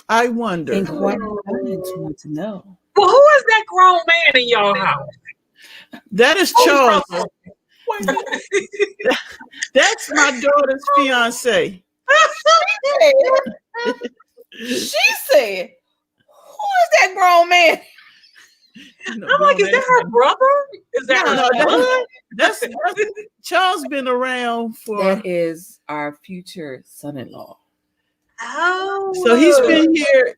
I wonder. Want to know. Well, who is that grown man in your house? That is Charles. That's my daughter's fiance. She said, who is that grown man? I'm like, is that her brother? Is that that's Charles been around for. That is our future son-in-law. Oh, so he's been here.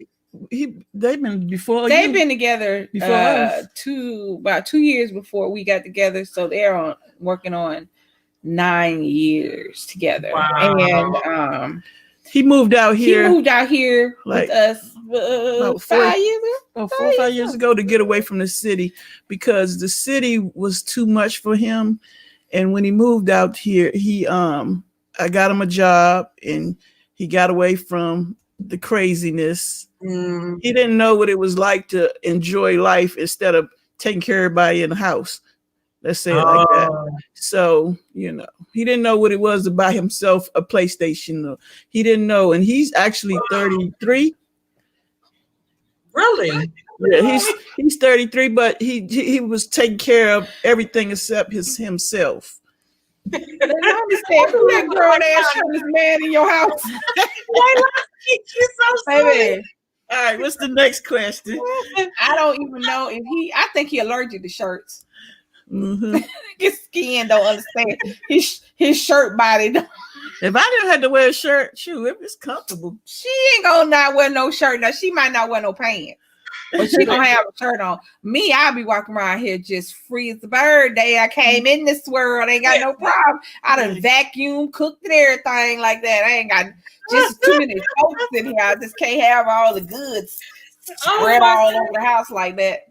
They've been together about 2 years before we got together. So they're working on 9 years together. Wow. And he moved out here. With us 5 years ago. 4 or 5 years ago to get away from the city because the city was too much for him. And when he moved out here, I got him a job and he got away from the craziness. He didn't know what it was like to enjoy life instead of taking care of everybody in the house. Let's say it like that. So, you know, he didn't know what it was to buy himself a PlayStation. He didn't know. And he's actually 33. Really? Yeah, he's 33, but he was taking care of everything except himself. I understand who that girl that shirtless man in your house. She's so Baby. All right, what's the next question? I don't even know if I think he allergic to shirts. Mm-hmm. His skin don't understand. His shirt body don't. If I didn't have to wear a shirt, shoot, if it's comfortable. She ain't gonna not wear no shirt. Now she might not wear no pants, but she gonna have a shirt on. Me, I'll be walking around here just free as a bird. Day I came in this world, ain't got no problem. I done vacuum, cooked and everything like that. I ain't got just too many folks in here. I just can't have all the goods spread all over the house like that.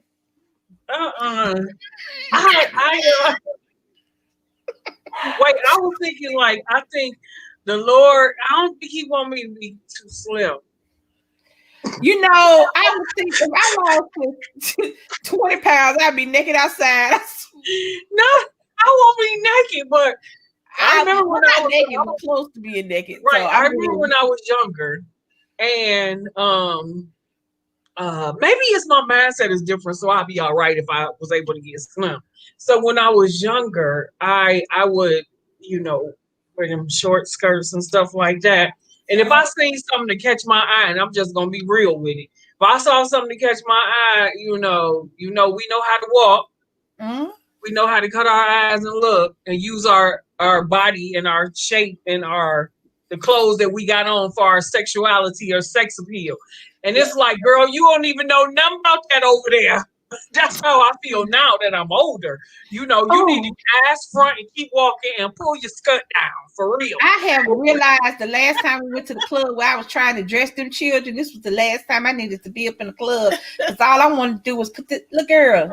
Wait, I was thinking like, I think the Lord, I don't think he want me to be too slim. You know, I was thinking if I lost 20 pounds, I'd be naked outside. No, I won't be naked, but I remember when I was naked, but close to being naked. Right. So I remember when I was younger, and maybe it's my mindset is different, so I'll be all right if I was able to get slim. So when I was younger, I would, you know, wear them short skirts and stuff like that. And if I seen something to catch my eye, and I'm just gonna be real with it, if I saw something to catch my eye, you know, we know how to walk. Mm-hmm. We know how to cut our eyes and look and use our body and our shape and the clothes that we got on for our sexuality or sex appeal. And it's like, girl, you don't even know nothing about that over there. That's how I feel now that I'm older. You know, you need to ass front and keep walking and pull your skirt down for real. I have realized the last time we went to the club where I was trying to dress them children, this was the last time I needed to be up in the club. Because all I wanted to do was put look girl,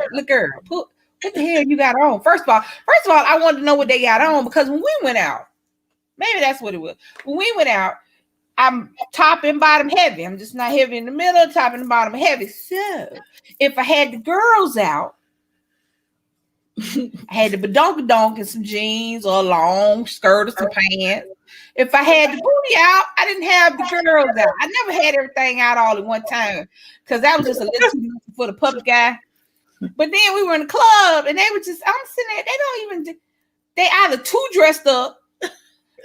what the hell you got on? First of all, I wanted to know what they got on because when we went out, maybe that's what it was. When we went out, I'm top and bottom heavy. I'm just not heavy in the middle, top and bottom heavy. So if I had the girls out, I had the badonkadonk and some jeans or a long skirt or some pants. If I had the booty out, I didn't have the girls out. I never had everything out all at one time because that was just a little too much for the public guy. But then we were in the club and they were just, I'm sitting there, they either too dressed up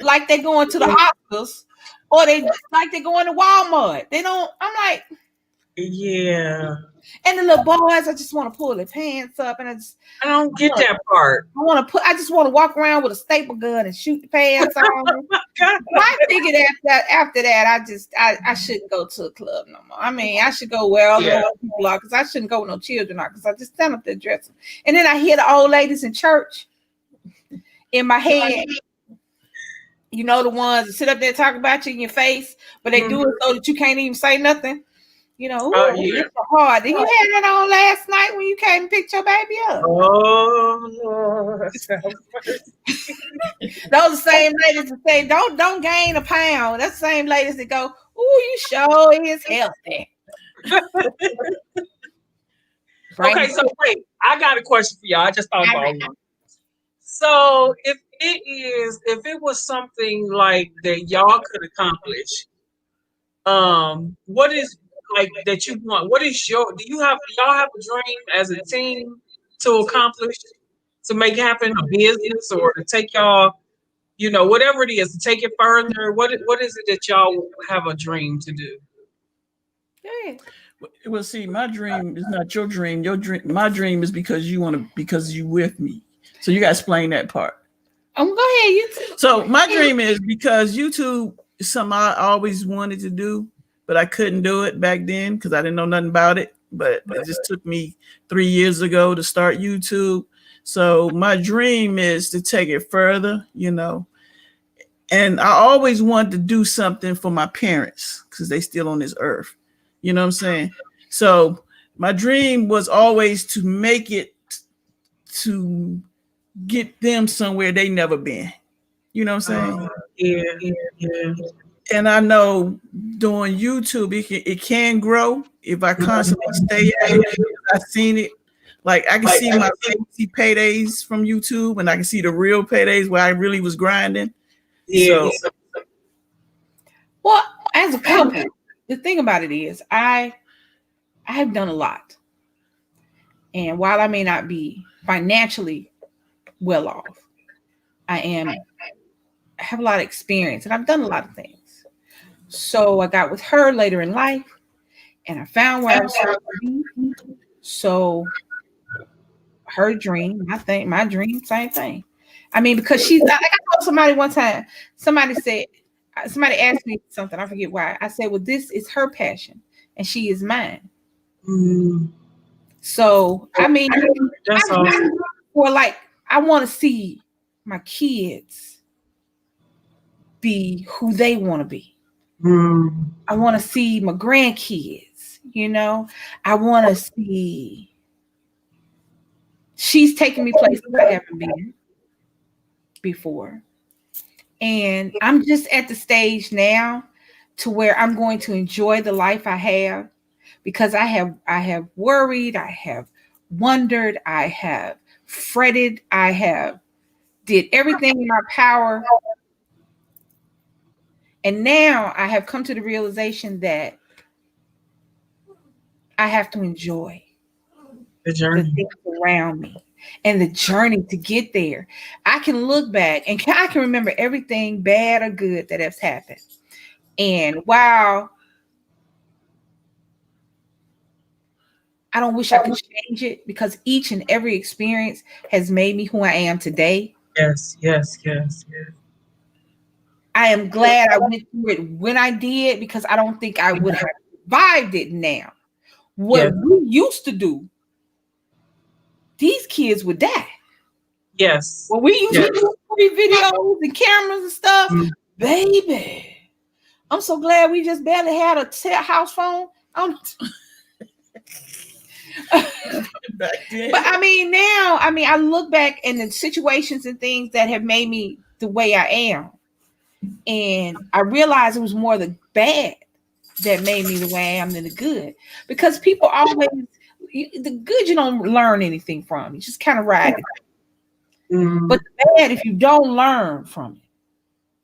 like they going to the Oscars or they like they going to Walmart. I'm like, yeah. And the little boys, I just want to pull their pants up and I don't get that part. I just want to walk around with a staple gun and shoot the pants on. I figured after that, I shouldn't go to a club no more. I mean, I should go where all the other people are because I shouldn't go with no children are because I just stand up there dressing. And then I hear the old ladies in church in my head. You know, the ones that sit up there talk about you in your face, but they do it so that you can't even say nothing. You know, it's hard. Did you have that on last night when you came and picked your baby up? Oh, Lord. Those are the same ladies that say, don't gain a pound. That's the same ladies that go, ooh, you sure is healthy. Okay, so wait, I got a question for y'all. I just thought about one. So if it was something like that y'all could accomplish, what is like that you want? What is y'all have a dream as a team to accomplish, to make happen a business or to take y'all, you know, whatever it is, to take it further? What is it that y'all have a dream to do? Well, see, my dream is not your dream. My dream is because you with me. So you got to explain that part. Go ahead, YouTube. So my dream is because YouTube is something I always wanted to do, but I couldn't do it back then because I didn't know nothing about it. But it just took me 3 years ago to start YouTube. So my dream is to take it further, you know. And I always wanted to do something for my parents because they still on this earth. You know what I'm saying? So my dream was always to make it to get them somewhere they never been. You know what I'm saying? Yeah. And I know doing YouTube, it can grow if I constantly stay at it. I've seen it. Like I can see my fancy paydays from YouTube, and I can see the real paydays where I really was grinding. Yeah. So, Well, as a couple, the thing about it is I have done a lot. And while I may not be financially well off, I have a lot of experience and I've done a lot of things. So I got with her later in life and I found where I was supposed to be. So her dream, my dream, same thing. I mean, because she's like I told somebody one time, somebody asked me something, I forget why. I said, well, this is her passion and she is mine. So I mean, That's awesome. or like I want to see my kids be who they want to be. I want to see my grandkids, you know. I want to see. She's taking me places I haven't been before. And I'm just at the stage now to where I'm going to enjoy the life I have because I have worried, I have wondered, I have fretted, I have did everything in my power. And now I have come to the realization that I have to enjoy The journey. the things around me and the journey to get there. I can look back and I can remember everything bad or good that has happened. And while I don't wish I could change it because each and every experience has made me who I am today. Yes. I am glad I went through it when I did because I don't think I would have survived it now. What we used to do, these kids would die. Yes. When we used to do videos and cameras and stuff, baby, I'm so glad we just barely had a house phone. But I mean, now, I look back in the situations and things that have made me the way I am. And I realized it was more the bad that made me the way I am than the good. Because people always, the good you don't learn anything from. You just kind of ride it. But the bad, if you don't learn from it,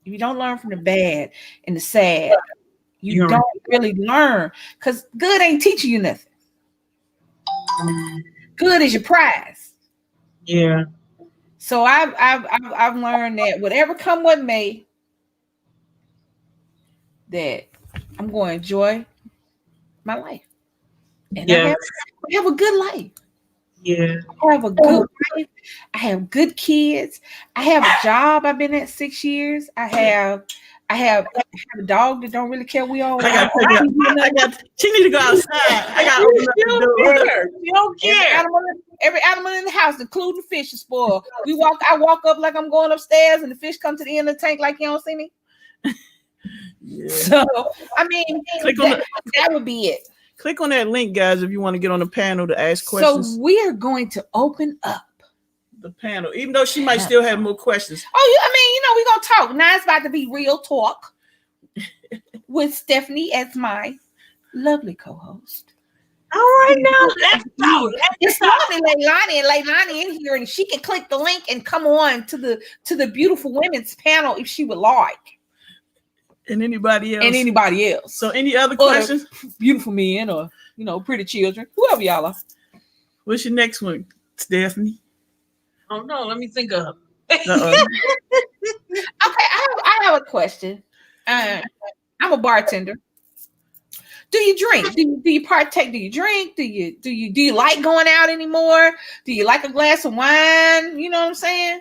if you don't learn from the bad and the sad, you don't really learn. Because good ain't teaching you nothing. Good is your prize. Yeah. So I've learned that whatever come what may, that I'm going to enjoy my life. And I have a good life. Yeah. I have a good life. I have good kids. I have a job. I've been at 6 years. I have a dog that don't really care. We all she need to go outside. I got to open up the door. You don't care. Every animal in the house, including the fish, is spoiled. I walk up like I'm going upstairs, and the fish come to the end of the tank like you don't see me. Yeah. So I mean, that would be it. Click on that link, guys, if you want to get on the panel to ask questions. So we are going to open up the panel, even though she might still have more questions. Oh, we're going to talk. Now it's about to be real talk with Stephanie as my lovely co-host. All right, now let's go. It's lovely Leilani in here, and she can click the link and come on to the beautiful women's panel if she would like. And anybody else. So any other questions? Beautiful men or, pretty children, whoever y'all are. What's your next one, Stephanie? Oh, no, let me think of. Okay, I have a question. I'm a bartender. Do you drink? Do you partake? Do you drink? Do you like going out anymore? Do you like a glass of wine? You know what I'm saying?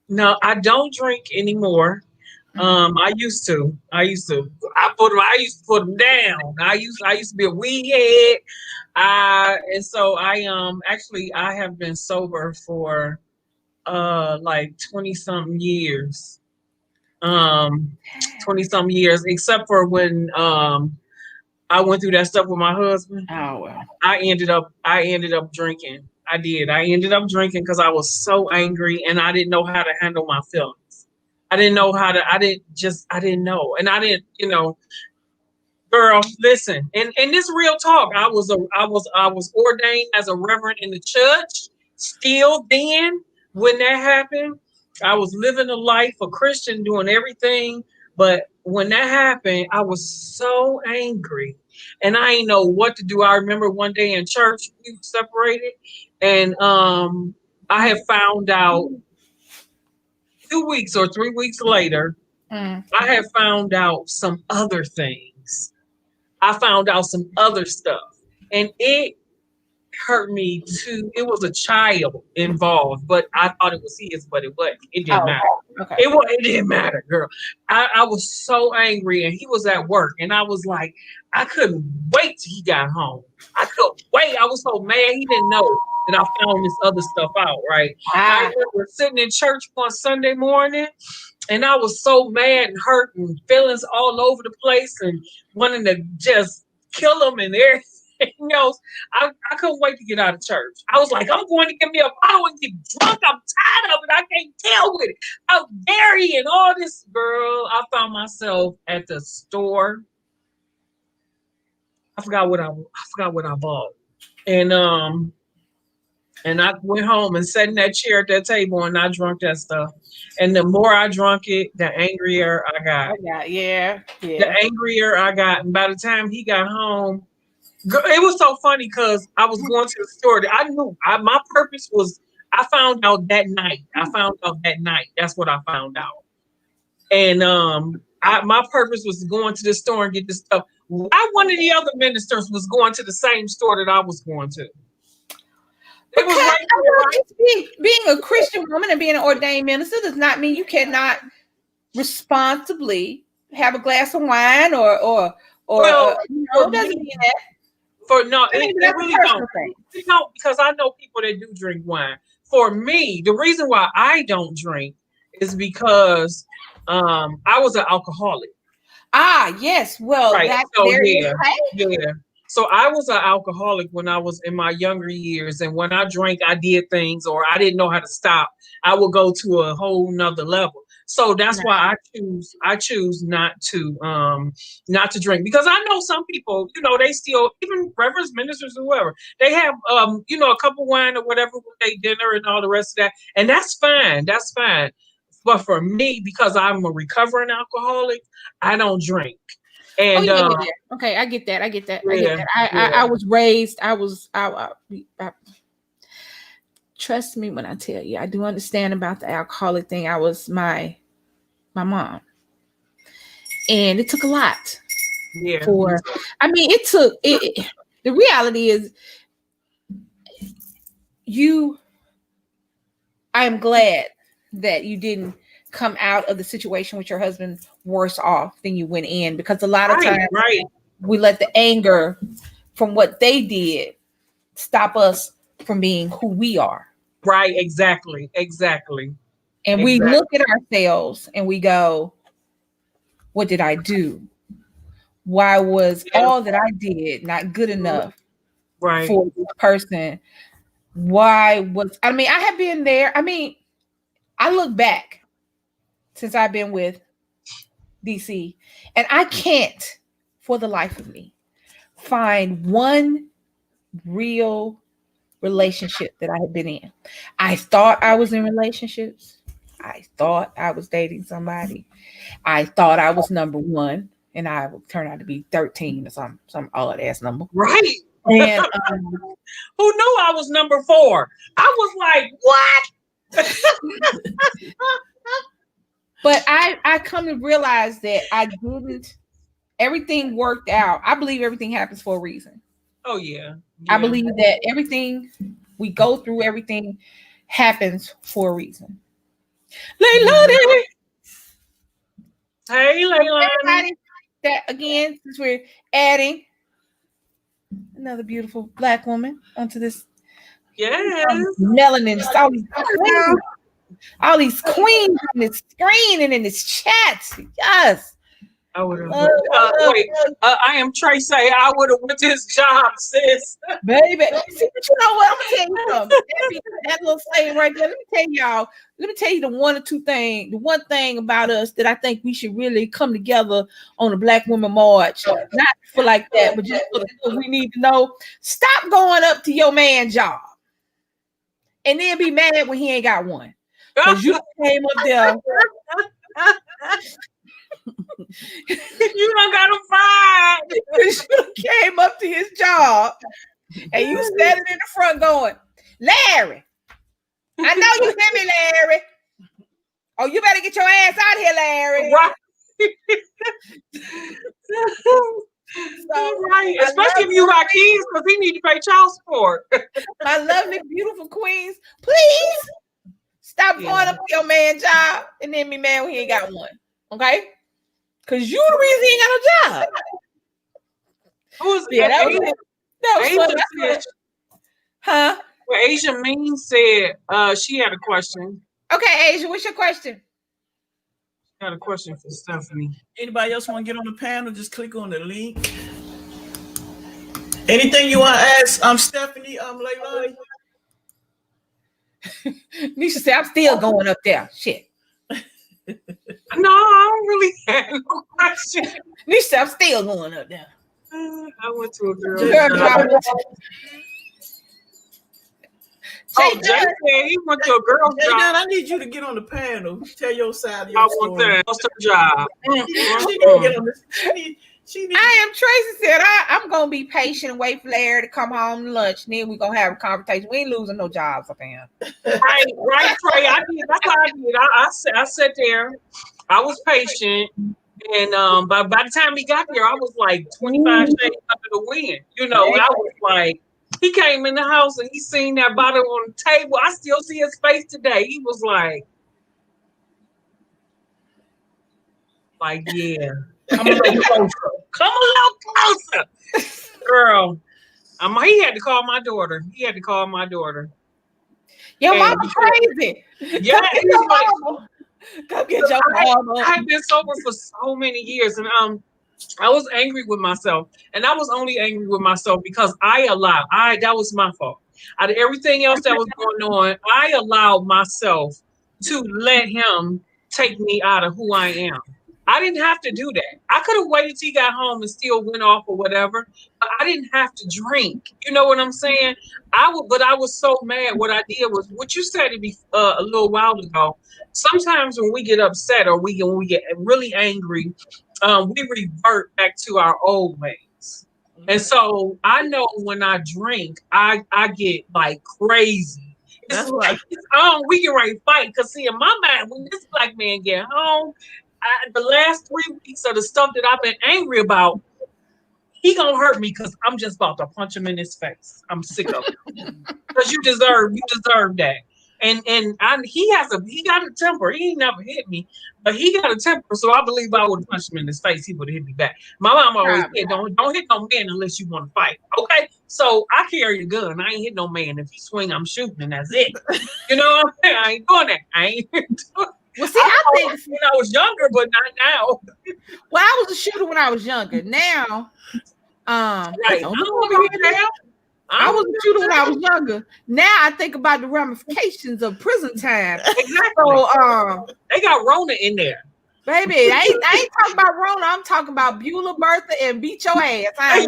No, I don't drink anymore. I used to. I used to put them down. I used to be a weed head. And so I have been sober for like 20-something years. 20-something years, except for when I went through that stuff with my husband. Oh well. I ended up drinking. I did. I ended up drinking because I was so angry and I didn't know how to handle my feelings. I didn't know. And I didn't, Girl, listen, and this real talk. I was ordained as a reverend in the church. Still, then when that happened, I was living a life a Christian, doing everything. But when that happened, I was so angry, and I didn't know what to do. I remember one day in church we separated, and I had found out 2 weeks or 3 weeks later. Mm. I had found out some other things. I found out some other stuff, and it hurt me too. It was a child involved, but I thought it was his, but it wasn't. It didn't matter. Okay. It didn't matter, girl. I was so angry, and he was at work, and I was like, I couldn't wait till he got home. I couldn't wait. I was so mad. He didn't know that I found this other stuff out, right? I remember sitting in church one Sunday morning, and I was so mad and hurt and feelings all over the place and wanting to just kill him and everything else. I couldn't wait to get out of church. I was like, I'm going to get me a bottle and get drunk. I'm tired of it. I can't deal with it. How dare he and all this, girl. I found myself at the store. I forgot what I bought. And I went home and sat in that chair at that table and I drank that stuff. And the more I drank it, the angrier I got. Yeah. The angrier I got. And by the time he got home, it was so funny because I was going to the store. I knew my purpose was, I found out that night. That's what I found out. And my purpose was going to the store and get this stuff. Why one of the other ministers was going to the same store that I was going to? It was right being a Christian woman and being an ordained minister does not mean you cannot responsibly have a glass of wine or doesn't mean that. It really don't. No, because I know people that do drink wine. For me, the reason why I don't drink is because I was an alcoholic. Ah, yes. Well, right. That's so, very yeah. So I was an alcoholic when I was in my younger years. And when I drank, I did things or I didn't know how to stop. I would go to a whole nother level. So that's why I choose not to drink, because I know some people, they still, even reverends, ministers, whoever, they have a cup of wine or whatever with their dinner and all the rest of that. And that's fine. That's fine. But for me, because I'm a recovering alcoholic, I don't drink. And okay, I get that. I was raised. I trust me when I tell you, I do understand about the alcoholic thing. I was my mom, and it took a lot. Yeah. It took it. The reality is, I am glad that you didn't come out of the situation with your husband worse off than you went in, because a lot of times we let the anger from what they did stop us from being who we are. Right, exactly. And we look at ourselves and we go, what did I do? Why was all that I did not good enough for this person? I have been there. I look back since I've been with DC, and I can't, for the life of me, find one real relationship that I had been in. I thought I was in relationships. I thought I was dating somebody. I thought I was number one, and I would turn out to be 13 or some odd ass number. Right. And who knew I was number 4? I was like, what? But I come to realize that everything worked out. I believe everything happens for a reason. Oh, yeah. I believe that everything we go through, everything happens for a reason. Leilani. Hey, Leilani. That again, since we're adding another beautiful Black woman onto this. Yes. Melanin. All these queens on this screen and in this chat. Yes. I would have. Wait, I am Tracy. I would have went to his job, sis. Baby. See, but you know what? I'm gonna tell you something. That little saying right there. Let me tell y'all. Let me tell you the one thing about us that I think we should really come together on a Black Women March. Not for like that, but just for the stuff we need to know. Stop going up to your man's job and then be mad when he ain't got one. Because you came up there. You don't got to fight. You came up to his job and you standing in the front going, Larry, I know you hear me, Larry. Oh, you better get your ass out here, Larry. Right. So, right. Especially if you got kids, because he need to pay child support. My lovely, beautiful queens, please stop going up to your man's job and then be mad when he ain't got one. Okay? Because you the reason he ain't got no job. Who's that was Asia? Huh? Well, Asia Mean said she had a question. Okay, Asia, what's your question? I got a question for Stephanie. Anybody else want to get on the panel? Just click on the link. Anything you want to ask? Stephanie, Leilani? Nisha said, I'm still going up there. Shit. No, I don't really have no question. Nisha said, I'm still going up there. I went to a girl. Jay said he went to a girl's job. J.Dunn, I need you to get on the panel. Tell your side of your story. What's her job? I am Tracy said, I'm going to be patient and wait for Larry to come home to lunch. And then we're going to have a conversation. We ain't losing no jobs up here. Right, Trey. I did. That's what I did. I sat there. I was patient. And by the time he got there, I was like 25 shades under the wind. You know, I was like, he came in the house and he seen that bottle on the table. I still see his face today. He was like, yeah, come a little closer. Girl. He had to call my daughter. Your mama crazy. Yeah, come get your mama. I've been sober for so many years, and I was angry with myself, and I was only angry with myself because that was my fault. Out of everything else that was going on, I allowed myself to let him take me out of who I am. I didn't have to do that. I could have waited till he got home and still went off or whatever. But I didn't have to drink. You know what I'm saying? But I was so mad. What I did was what you said a little while ago. Sometimes when we get upset or when we get really angry, we revert back to our old ways. And so I know when I drink, I get like crazy. It's like we get ready to fight because see in my mind when this black man get home. The last 3 weeks of the stuff that I've been angry about, he gonna hurt me because I'm just about to punch him in his face. I'm sick of it because you deserve that. And he got a temper. He ain't never hit me, but he got a temper. So I believe I would have punched him in his face. He would have hit me back. My mom always said, "Don't hit no man unless you want to fight." Okay, so I carry a gun. I ain't hit no man. If he swing, I'm shooting, and that's it. You know what I'm saying? I ain't doing that. I ain't doing it. Well, see, I think when I was younger, but not now. Well, I was a shooter when I was younger. Now, right. I was a shooter when I was younger. Now I think about the ramifications of prison time. Exactly. So, they got Rona in there. Baby, I ain't talking about Rona. I'm talking about Beulah, Bertha, and beat your ass. I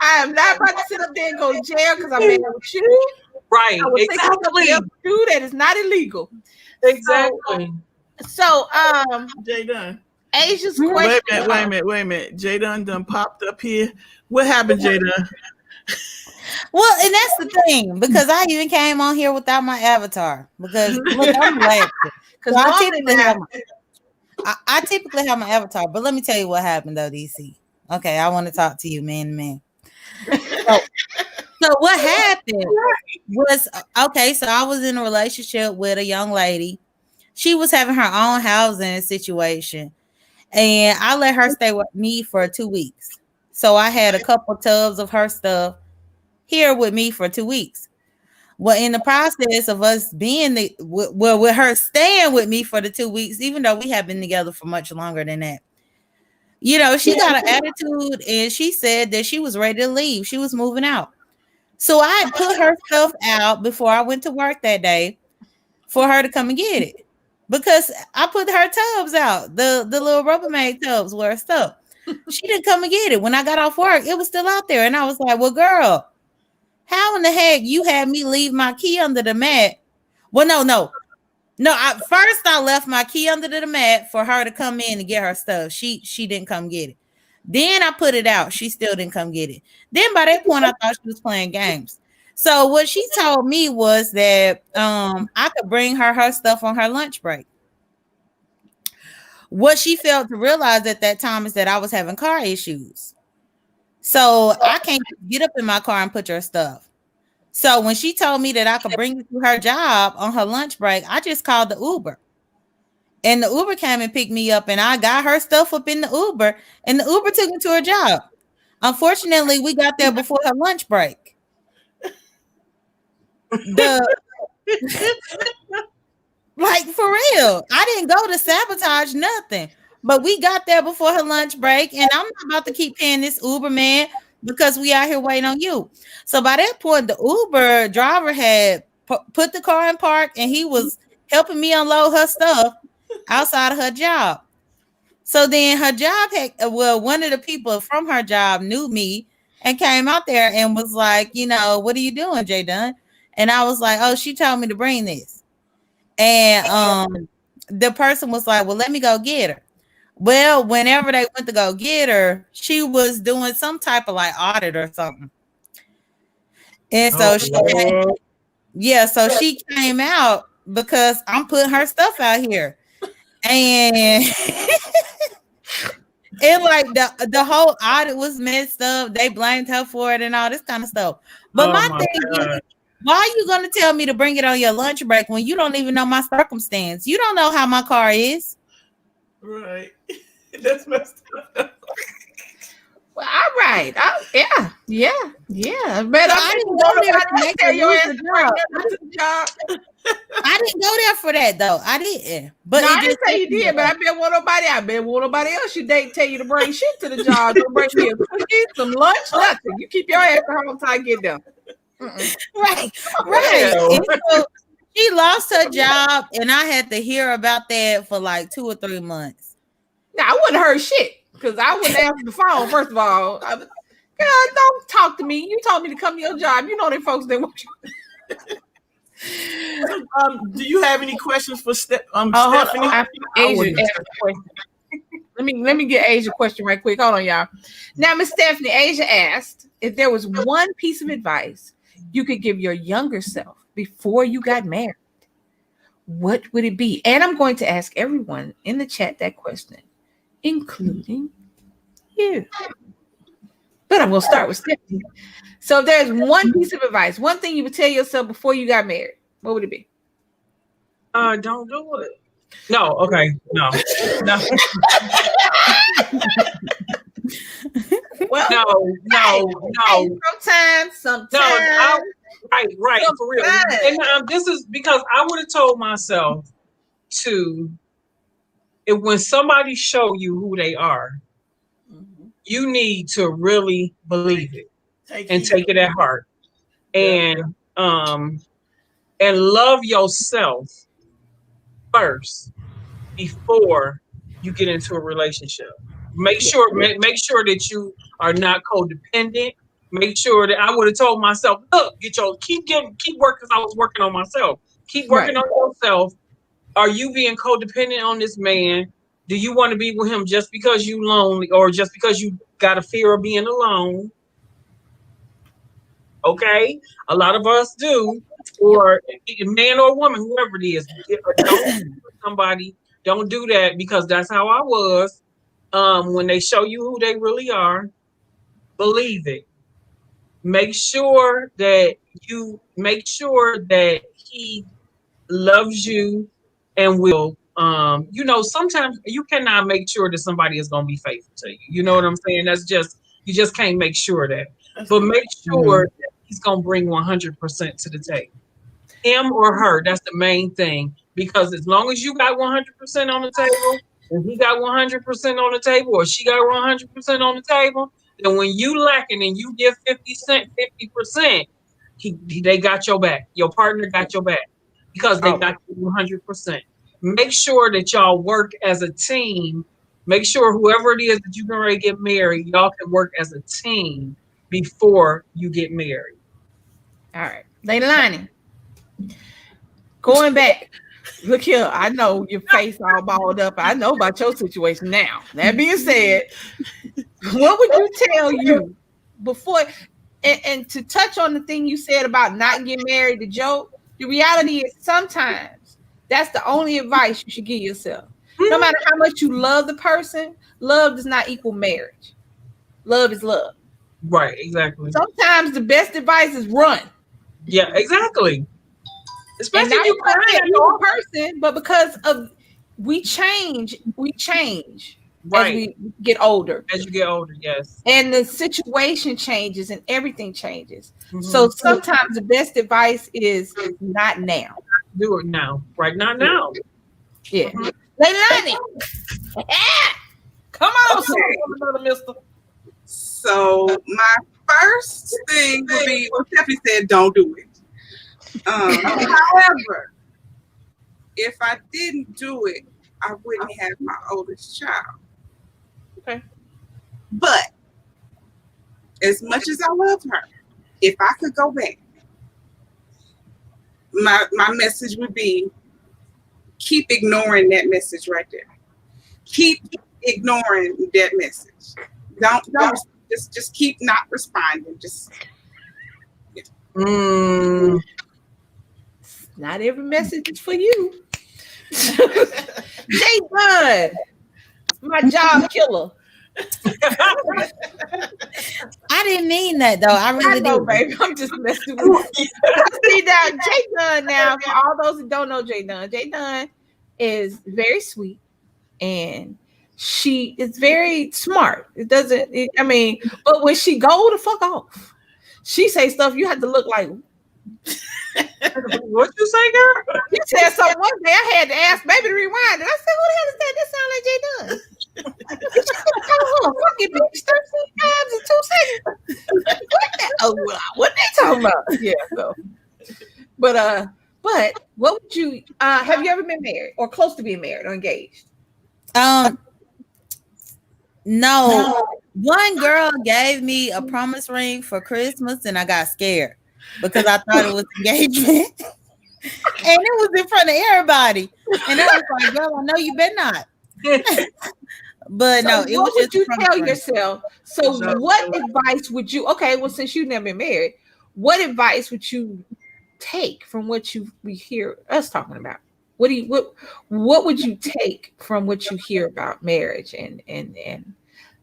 am not about to sit up there and go to jail because I'm married with you. Right, exactly. That is not illegal. Exactly. So J.Dunn. Asia's question. Wait a minute. J.Dunn done popped up here. What happened, J.Dunn? Well, and that's the thing because I even came on here without my avatar because look, I'm laughing because I typically have my avatar, but let me tell you what happened though, DC. Okay, I want to talk to you, man to man. So what happened was so I was in a relationship with a young lady. She was having her own housing situation, and I let her stay with me for 2 weeks. So I had a couple tubs of her stuff here with me for 2 weeks. Well, in the process of us being with her staying with me for the 2 weeks, even though we have been together for much longer than that, you know, she got an attitude and she said that she was ready to leave. She was moving out. So I put her stuff out before I went to work that day for her to come and get it. Because I put her tubs out, the little Rubbermaid tubs were stuff. She didn't come and get it. When I got off work, it was still out there. And I was like, well, girl, how in the heck you had me leave my key under the mat? Well, no. First I left my key under the mat for her to come in and get her stuff. She didn't come get it. Then I put it out. She still didn't come get it. Then by that point, I thought she was playing games. So what she told me was that I could bring her stuff on her lunch break. What she failed to realize at that time is that I was having car issues. So I can't get up in my car and put your stuff. So when she told me that I could bring it to her job on her lunch break, I just called the Uber. And the Uber came and picked me up, and I got her stuff up in the Uber, and the Uber took me to her job. Unfortunately, we got there before her lunch break. Like, for real, I didn't go to sabotage nothing, but we got there before her lunch break, and I'm not about to keep paying this Uber man because we out here waiting on you. So by that point, the Uber driver had put the car in park, and he was helping me unload her stuff outside of her job. So then her job one of the people from her job knew me and came out there and was like, you know, what are you doing, J.Dunn? And I was like, oh, she told me to bring this. And the person was like, well, let me go get her. Well, whenever they went to go get her, she was doing some type of like audit or something. And so she came out because I'm putting her stuff out here. And and like the whole audit was messed up. They blamed her for it and all this kind of stuff. But my thing is, why are you going to tell me to bring it on your lunch break when you don't even know my circumstance? You don't know how my car is. Right. That's messed up. Well, all right. Yeah. But I didn't go there to make her lose the job. I didn't go there for that though. I didn't. But no, I didn't say you did. But I bet won't nobody else you date tell you to bring shit to the job. Don't bring me a cookie, some lunch, nothing. You keep your ass at home until I get them. Right. And so she lost her job, and I had to hear about that for like 2 or 3 months. Now I wouldn't heard shit because I wouldn't answer the phone. First of all, girl, don't talk to me. You told me to come to your job. You know them folks that want you. Do you have any questions for Stephanie? Asia, let me get Asia a question right quick. Hold on, y'all. Now, Miss Stephanie, Asia asked if there was one piece of advice you could give your younger self before you got married, what would it be? And I'm going to ask everyone in the chat that question, including you. But I'm going to start with Stephanie. So if there's one piece of advice, one thing you would tell yourself before you got married, what would it be? Don't do it. No, okay. No. Well, no. Sometimes. No, right, for real. And this is because I would have told myself when somebody show you who they are, you need to really believe it and take it at heart, and love yourself first before you get into a relationship. Make sure that you are not codependent. Make sure that I would have told myself, look, keep working, because I was working on myself. Keep working on yourself. Are you being codependent on this man? Do you want to be with him just because you lonely or just because you got a fear of being alone? Okay, a lot of us do, or man or woman, whoever it is. Don't do that, because that's how I was. When they show you who they really are, believe it. Make sure that he loves you and will. Sometimes you cannot make sure that somebody is going to be faithful to you. You know what I'm saying? You just can't make sure that. But make sure that he's going to bring 100% to the table. him or her. That's the main thing. Because as long as you got 100% on the table, and he got 100% on the table, or she got 100% on the table, then when you lacking and you give 50%, they got your back. Your partner got your back because they Oh, got you 100%. Make sure that y'all work as a team. Make sure whoever it is that you're going to get married, y'all can work as a team before you get married. all right. Lady Lonnie, going back. Look here, I know your face all balled up. I know about your situation now. That being said, what would you tell you before? And to touch on the thing you said about not getting married, the joke, the reality is sometimes that's the only advice you should give yourself. No matter how much you love the person, love does not equal marriage. Love is love. Right, exactly. Sometimes the best advice is run. Yeah, exactly. And Especially not if you because crying you're at an evil all. person, but because of we change as Right. we get older. As you get older, yes. And the situation changes and everything changes. So Mhm. sometimes the best advice is not now. Do it now. Right, not now. Yeah. Lady Lonnie. Come on, sir. Another mister. So my first thing would be, well, Stephanie said, don't do it. However, if I didn't do it, I wouldn't have my oldest child. Okay. But as much as I love her, if I could go back, my message would be keep ignoring that message right there. Keep ignoring that message. Don't just keep not responding. Just Not every message is for you. J.Dunn, my job killer. I didn't mean that though. I I really know, did. baby. I'm just messing with you. See now, J.Dunn now, for all those who don't know J.Dunn is very sweet and she is very smart. But when she go the fuck off, she say stuff you have to look like. What you say, girl? You said something one day. I had to ask baby to rewind it. I said, "Who the hell is that? That sound like J.Dunn." Fucking bitch, 13 times in 2 seconds. What they talking about? Yeah. So, but what would you? Have you ever been married or close to being married or engaged? No. One girl gave me a promise ring for Christmas and I got scared because I thought it was engagement. And it was in front of everybody. And I was like, girl, I know you better not. But So no, it what was would just you a promise tell ring. yourself? So what advice would you? Okay, well, since you've never been married, what advice would you take from what we hear us talking about? What would you take from what you hear about marriage and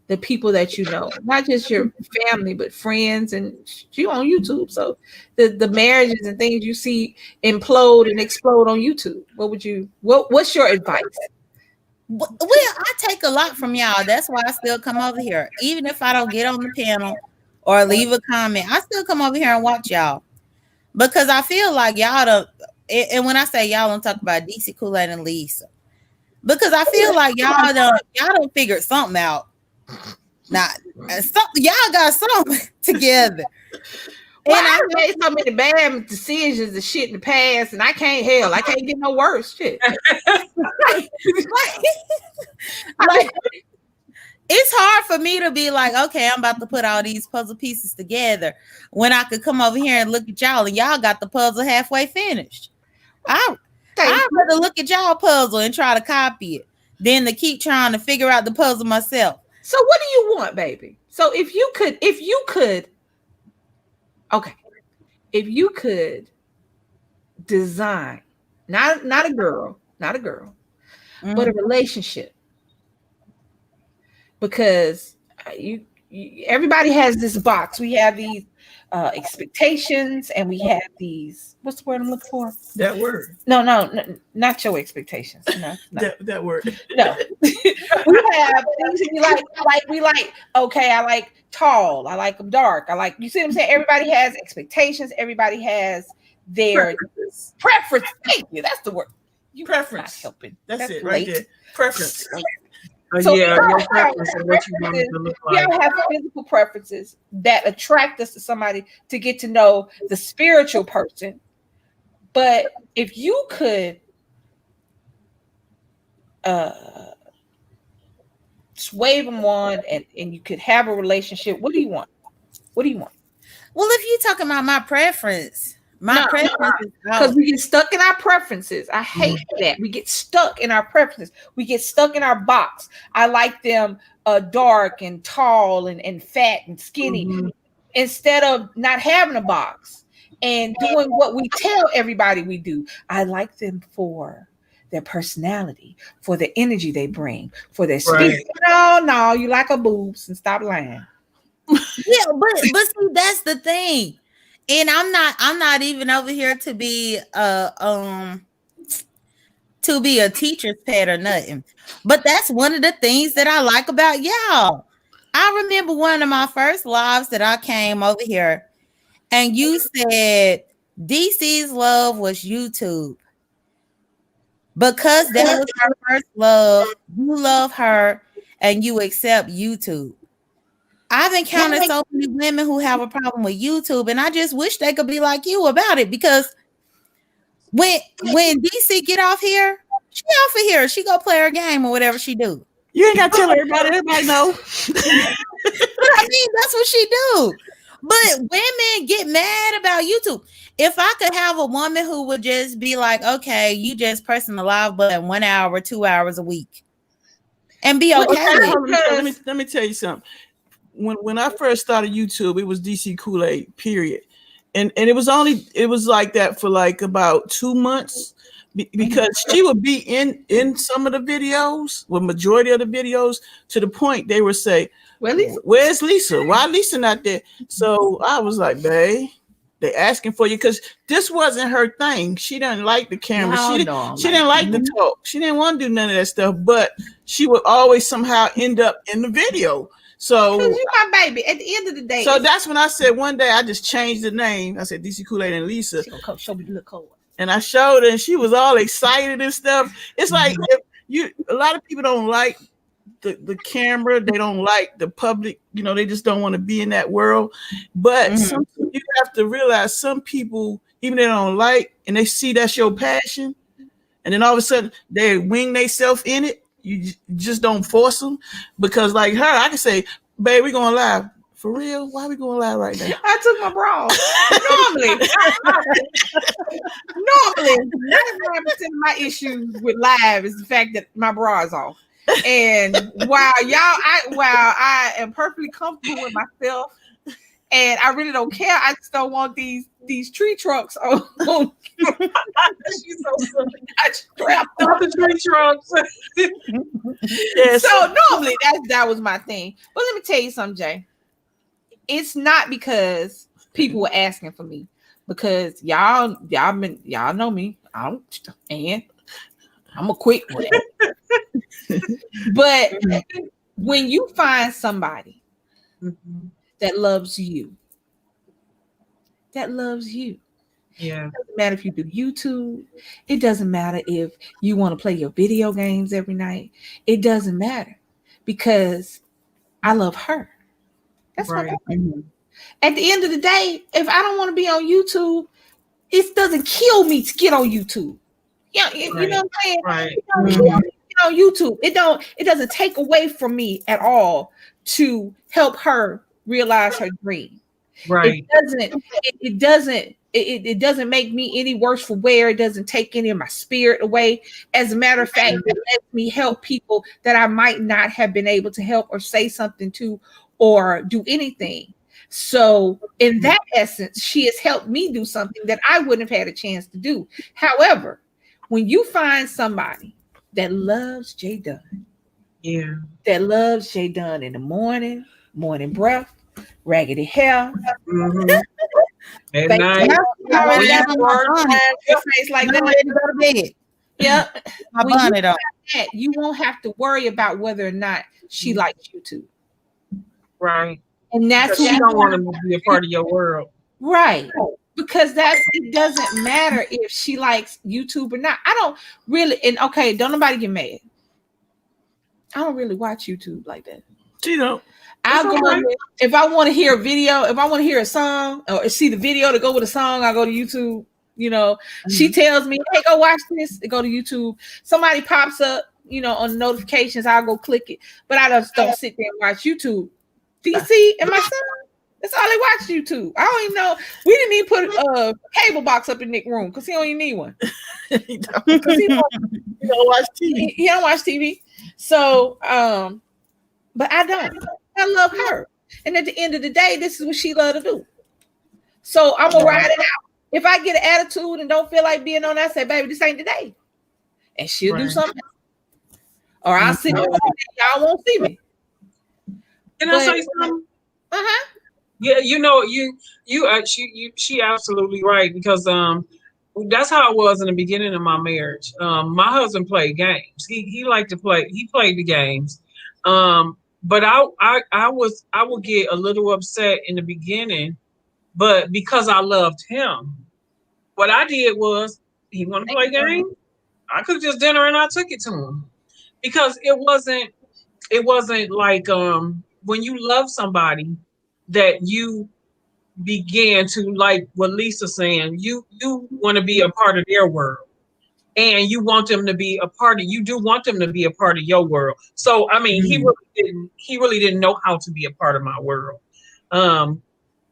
the people that you know, not just your family, but friends and you on YouTube. So the marriages and things you see implode and explode on YouTube. What's your advice? Well, I take a lot from y'all. That's why I still come over here. Even if I don't get on the panel or leave a comment, I still come over here and watch y'all. Because I feel like y'all don't, and when I say y'all, I'm talking about DC, KOOLAID, and Lisa. Because I feel like y'all don't figure something out. Y'all got something together. Well, I made so many bad decisions and shit in the past, and I can't get no worse. Shit. like, it's hard for me to be like, okay, I'm about to put all these puzzle pieces together when I could come over here and look at y'all and y'all got the puzzle halfway finished. I'd rather look at y'all puzzle and try to copy it than to keep trying to figure out the puzzle myself. So what do you want, baby? So if you could, okay, if you could design, not a girl, but a relationship, because everybody has this box. We have these expectations, and we have these. What's the word I'm looking for? That word. No, not your expectations. No, That word. no. We have things we like. We like. Okay, I like tall. I like them dark. I like. You see what I'm saying? Everybody has expectations. Everybody has their preference. Thank you. That's the word. You Preference. Not helping. That's it right there. Preference. So yeah, we all your have preference and what you want it to look we like. all have physical preferences that attract us to somebody to get to know the spiritual person. But if you could wave them on and you could have a relationship, what do you want? What do you want? Well, if you're talking about my preference, is because we get stuck in our preferences. I hate that. We get stuck in our preferences. We get stuck in our box. I like them dark and tall and fat and skinny, instead of not having a box and doing what we tell everybody we do. I like them for their personality, for the energy they bring, for their spirit. No, you like a boobs and stop lying. Yeah, but see, that's the thing. And I'm not even over here to be a teacher's pet or nothing. But that's one of the things that I like about y'all. I remember one of my first lives that I came over here, and you said DC's love was YouTube. Because that was her first love, you love her and you accept YouTube. I've encountered so many women who have a problem with YouTube, and I just wish they could be like you about it, because when DC get off here, she off of here. She go play her game or whatever she do. You ain't got to tell everybody. Everybody know. But I mean, that's what she do. But women get mad about YouTube. If I could have a woman who would just be like, okay, you just pressing the live button 1 hour, 2 hours a week, and be okay with it. Let me tell you something. When I first started YouTube, it was DC KOOLAID, period. And it was like that for like about 2 months, because she would be in some of the videos, well, majority of the videos, to the point they would say, where's Lisa? Why Lisa not there? So I was like, babe, they asking for you, because this wasn't her thing. She didn't like the camera. She didn't like the talk. She didn't want to do none of that stuff, but she would always somehow end up in the video. So you my baby at the end of the day. So that's when I said, one day I just changed the name. I said DC KOOLAID and Lisa. She gonna show me the little code. And I showed her, and she was all excited and stuff. It's like, a lot of people don't like the camera, they don't like the public, they just don't want to be in that world. But you have to realize, some people, even they don't like, and they see that's your passion, and then all of a sudden they wing themselves in it. You just don't force them, because like her, I can say, babe, we going live. For real? Why are we going live right now? I took my bra off. Normally, 99% of my issues with live is the fact that my bra is off. And while I am perfectly comfortable with myself, and I really don't care, I just don't want these tree trunks on. She's so silly. I strapped up the tree trunks. Yes. So normally that was my thing. But let me tell you something, Jay. It's not because people were asking for me, because y'all know me. I'm a quick one. But when you find somebody that loves you, yeah. It doesn't matter if you do YouTube. It doesn't matter if you want to play your video games every night. It doesn't matter, because I love her. That's right. At the end of the day, if I don't want to be on YouTube, it doesn't kill me to get on YouTube. Yeah, you know what I'm saying? Right. On YouTube, it doesn't take away from me at all to help her realize her dream. Right. It doesn't make me any worse for wear. It doesn't take any of my spirit away. As a matter of fact, it lets me help people that I might not have been able to help or say something to or do anything. So in that essence, she has helped me do something that I wouldn't have had a chance to do. However, when you find somebody that loves J.Dunn, that loves J.Dunn in the morning breath, raggedy hair. Mm-hmm. At Baby, night, I already got when my bonnet. your face like I'm that. ready to go to bed. Yeah. My When you bonnet on. that, you won't have to worry about whether or not she likes YouTube. right, And that's because she what don't want him to be a part of your world. right. Because it doesn't matter if she likes YouTube or not. I don't really, and okay, don't nobody get mad. I don't really watch YouTube like that. She don't. I'll go on there. If I want to hear a video, if I want to hear a song or see the video to go with a song, I go to YouTube. You know, she tells me, hey, go watch this. Go to YouTube. Somebody pops up, you know, on notifications. I'll go click it. But I just don't sit there and watch YouTube. DC and my son, that's all they watch YouTube. I don't even know. We didn't even put a cable box up in Nick's room because he don't even need one. He don't. He He don't watch TV. he don't watch TV. So, but I don't. I love her. And at the end of the day, this is what she love to do. So I'm gonna ride it out. If I get an attitude and don't feel like being on, I say, baby, this ain't the day. And she'll do something. Or I'll sit there, y'all won't see me. Can I say something? Yeah, you know, she absolutely right, because that's how it was in the beginning of my marriage. My husband played games. He liked to play. He played the games. But I would get a little upset in the beginning, but because I loved him, what I did was, he wanted to play games, I cooked his dinner and I took it to him, because it wasn't like when you love somebody that you began to, like what Lisa's saying, you want to be a part of their world. And you want them to be a part of, you do want them to be a part of your world. So, I mean, he really didn't know how to be a part of my world.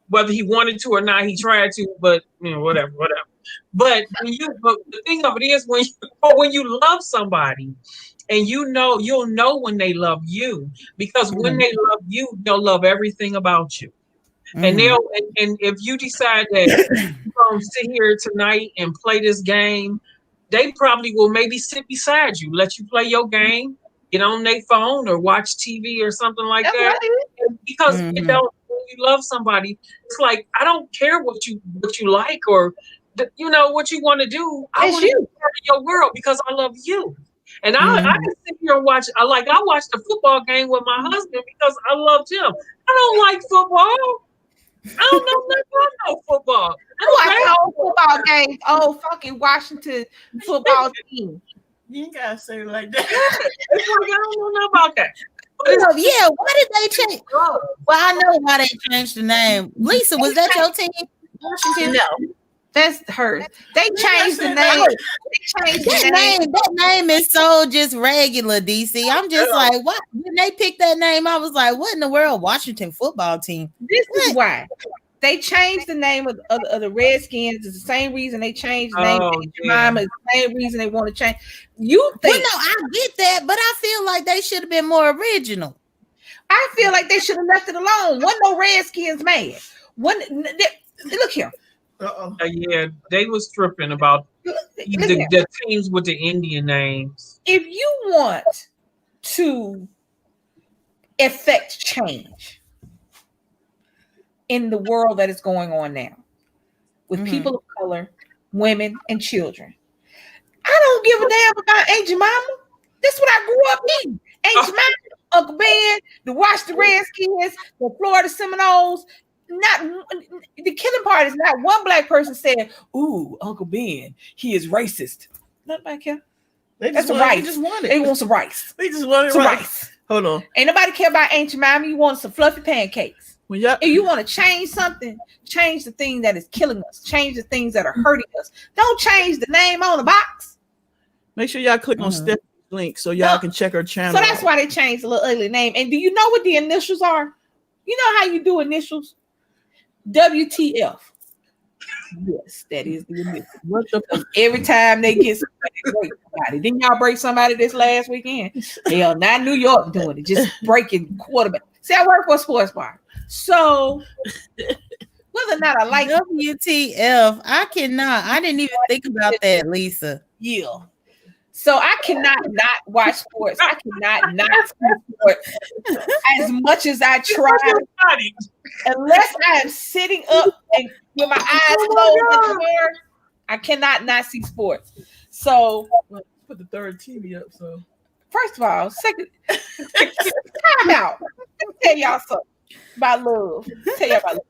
Whether he wanted to or not, he tried to, but you know, whatever. But the thing of it is, when you love somebody, and you'll know when they love you, because when they love you, they'll love everything about you. And and if you decide that you're gonna sit here tonight and play this game, they probably will maybe sit beside you, let you play your game, get on their phone or watch TV or something like that. Because when you love somebody, it's like, I don't care what you like, or you know what you want to do. I want to be part of your world because I love you. And I can sit here and watch. I watched the football game with my husband because I loved him. I don't like football. I don't know nothing about no football. I watch old football games, old fucking Washington football team. You ain't gotta say it like that. It's like, I don't know about that. Yeah, why did they change? Well, I know why they changed the name. Lisa, was that your team? Washington? No, that's hers. They changed the name. That name is so just regular, DC. I'm just like, what? When they picked that name, I was like, what in the world? Washington football team. This is why they changed the name of the Redskins. It's the same reason they changed the name of Jemima. It's the same reason they want to change. You think? Well, no, I get that, but I feel like they should have been more original. I feel like they should have left it alone. Wasn't no Redskins man. Look here. Yeah, they was tripping about the teams with the Indian names. If you want to effect change in the world that is going on now with people of color, women, and children, I don't give a damn about Aunt Jemima. That's what I grew up eating. Aunt Jemima, Uncle Ben, to watch the Redskins, the Florida Seminoles. Not the killing part is not one black person said, "Ooh, Uncle Ben, he is racist." Not back here. That's rice. They just want it. They want some rice. They just want some rice. Hold on. Ain't nobody care about Aunt Jemima. You want some fluffy pancakes. If you want to change something, change the thing that is killing us. Change the things that are hurting us. Don't change the name on the box. Make sure y'all click on Stephanie's link so y'all can check her channel. So that's why they changed the little ugly name. And do you know what the initials are? You know how you do initials? WTF. Yes, that is the initial. Every time they get somebody, they break somebody. Didn't y'all break somebody this last weekend? Hell, not New York doing it, just breaking quarterback. See, I work for a sports bar. So whether or not I like WTF, I cannot. I didn't even think about that, Lisa. Yeah. So I cannot not watch sports. I cannot not see sports as much as I try, unless I am sitting up and with my eyes closed at the door. I cannot not see sports. So put the third TV up. So first of all, second, time out. Let me tell y'all something about love. Tell y'all about love.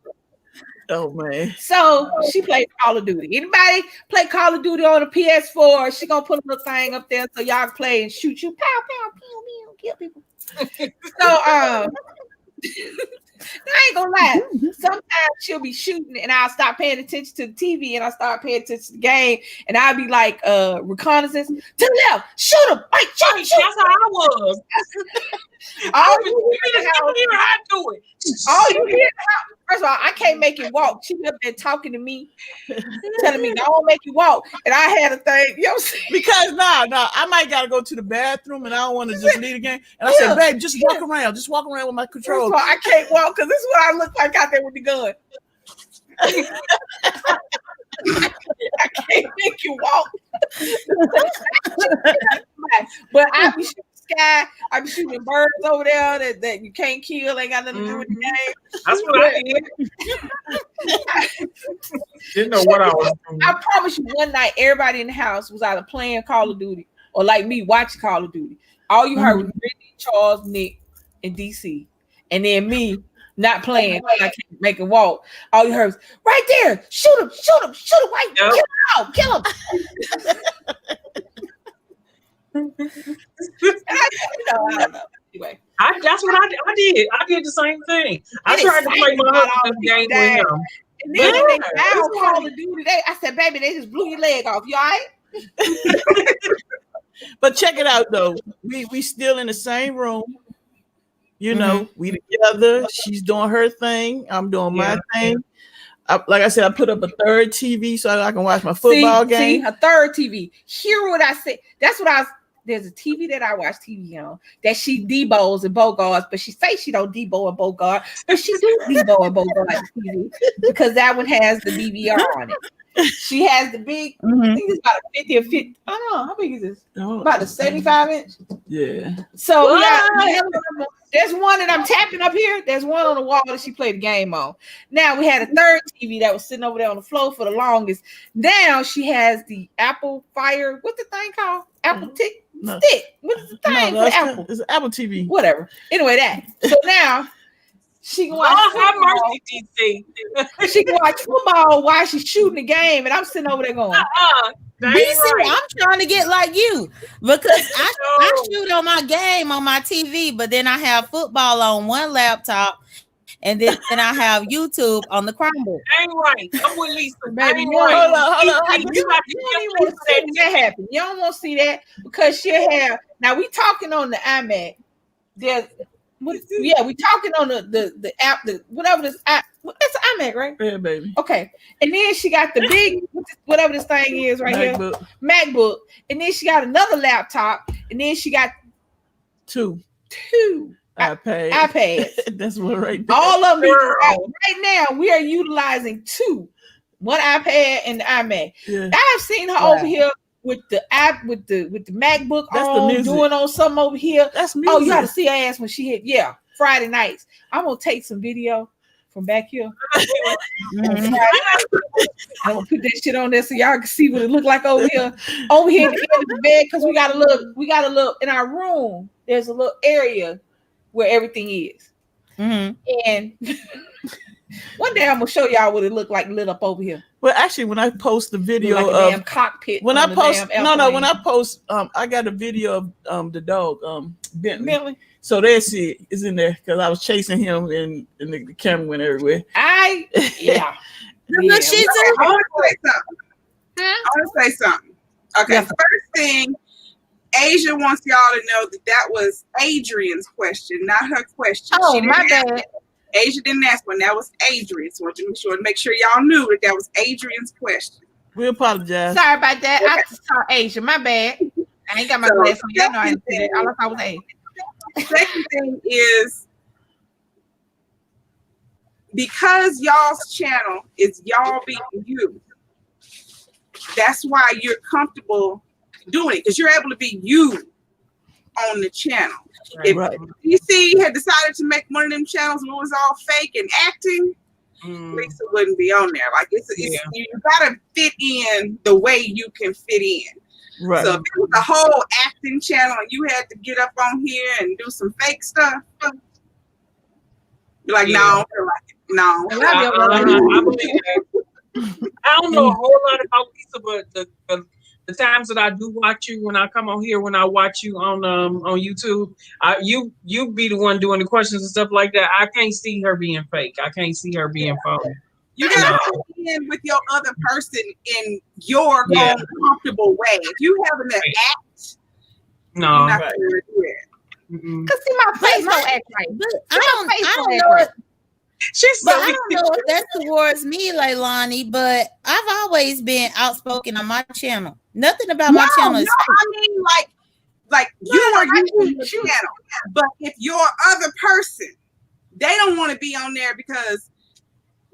Oh man. So she played Call of Duty. Anybody play Call of Duty on the PS4? She gonna put a little thing up there so y'all can play and shoot you. Pow, pow, pew, pew, kill people. So I ain't gonna lie. Sometimes she'll be shooting and I'll stop paying attention to the TV and I'll start paying attention to the game and I'll be like reconnaissance to the left, shoot him, right, shoot him. That's how I was. All you hear how I do it. All you hear, first of all, I can't make it walk. She up there talking to me, telling me, I won't make you walk. And I had a thing, you know what I'm saying? Because no, I might gotta go to the bathroom and I don't want to just leave the game. And I said, babe, just walk around with my controller. First of all, I can't walk because this is what I look like out there with the gun. I can't make you walk. But I be shooting sky, I be shooting birds over there that you can't kill, ain't got nothing to do with the game. That's what I did. Didn't know what I was doing. I promise you, one night everybody in the house was either playing Call of Duty or like me watching Call of Duty. All you heard was Brittany, Charles, Nick, and DC, and then me not playing. I can't make him walk. All you heard was right there, shoot him, right, yep. Kill him. I don't know. Anyway, that's what I did. I did the same thing. I tried to play my husband's game with him. And then when they found Call of Duty, I said, baby, they just blew your leg off. You all right? But check it out though. We still in the same room. You know, we together. She's doing her thing. I'm doing my thing. Like I said, I put up a third TV so I can watch my football game. See, a third TV. Hear what I said. That's what I was. There's a TV that I watch TV on that she debows and bogarts, but she say she don't debo and bogart, but she do debo and bogart TV because that one has the DVR on it. She has the big, I think it's about a 50 or 50. I don't know. How big is this? About a 75 inch? Yeah. So there's one that I'm tapping up here. There's one on the wall that she played the game on. Now we had a third TV that was sitting over there on the floor for the longest. Now she has the Apple Fire. What's the thing called? Apple Stick. What is the thing for Apple? It's an Apple TV. Whatever. Anyway, that. So now she can watch football. She can watch football while she's shooting the game, and I'm sitting over there going, DC, I'm trying to get like you because I shoot on my game on my TV, but then I have football on one laptop, and then I have YouTube on the Chromebook. Ain't right. I'm with Lisa. Baby, Hold on. You don't even want to see that happen. You don't want to see that because she'll have. Now we talking on the iMac. We talking on the app, whatever this app. That's an iMac, right? Yeah, baby. Okay, and then she got the big whatever this thing is right here, MacBook, and then she got another laptop, and then she got two iPads. That's what right there. All of them right now. We are utilizing one iPad and the iMac. Yeah. I've seen her over here with the app with the MacBook on doing on something over here. That's music. Oh, you got to see her ass when she hit Friday nights. I'm gonna take some video from back here. I'm gonna put that shit on there so y'all can see what it look like over here. Over here at the end of the bed, because we got a little in our room. There's a little area where everything is. And one day I'm gonna show y'all what it looked like lit up over here. Well, actually, when I post the video like of damn cockpit, when I post I got a video of the dog Bentley. So there she is. It's in there because I was chasing him and the camera went everywhere. I want to say something. Okay, first thing, Asia wants y'all to know that was Adrian's question, not her question. Oh, my bad. Asia didn't ask one. That was Adrian's. So I want to make sure y'all knew that was Adrian's question. We apologize. Sorry about that. I just saw Asia. My bad. I ain't got my glasses on. Y'all know I didn't see that. All I saw was Asia. Second thing is, because y'all's channel is y'all being you, that's why you're comfortable doing it because you're able to be you on the channel. If Right. DC had decided to make one of them channels where it was all fake and acting, Lisa wouldn't be on there. Like you gotta fit in the way you can fit in. Right. So if it was a whole acting channel and you had to get up on here and do some fake stuff, you're like, no, no. I believe that. I don't know a whole lot about Lisa, but the times that I do watch you, when I come on here, when I watch you on YouTube, you be the one doing the questions and stuff like that. I can't see her being fake. I can't see her being phony. You gotta fit in with your other person in your own comfortable way. If you having to act, no, you're not gonna do it. Cause see, my face don't act right. But I don't know it. She's But I don't know if that's towards me, Leilani, but I've always been outspoken on my channel. Nothing about my channel is fake. I mean, like you are using the channel, but if your other person, they don't want to be on there because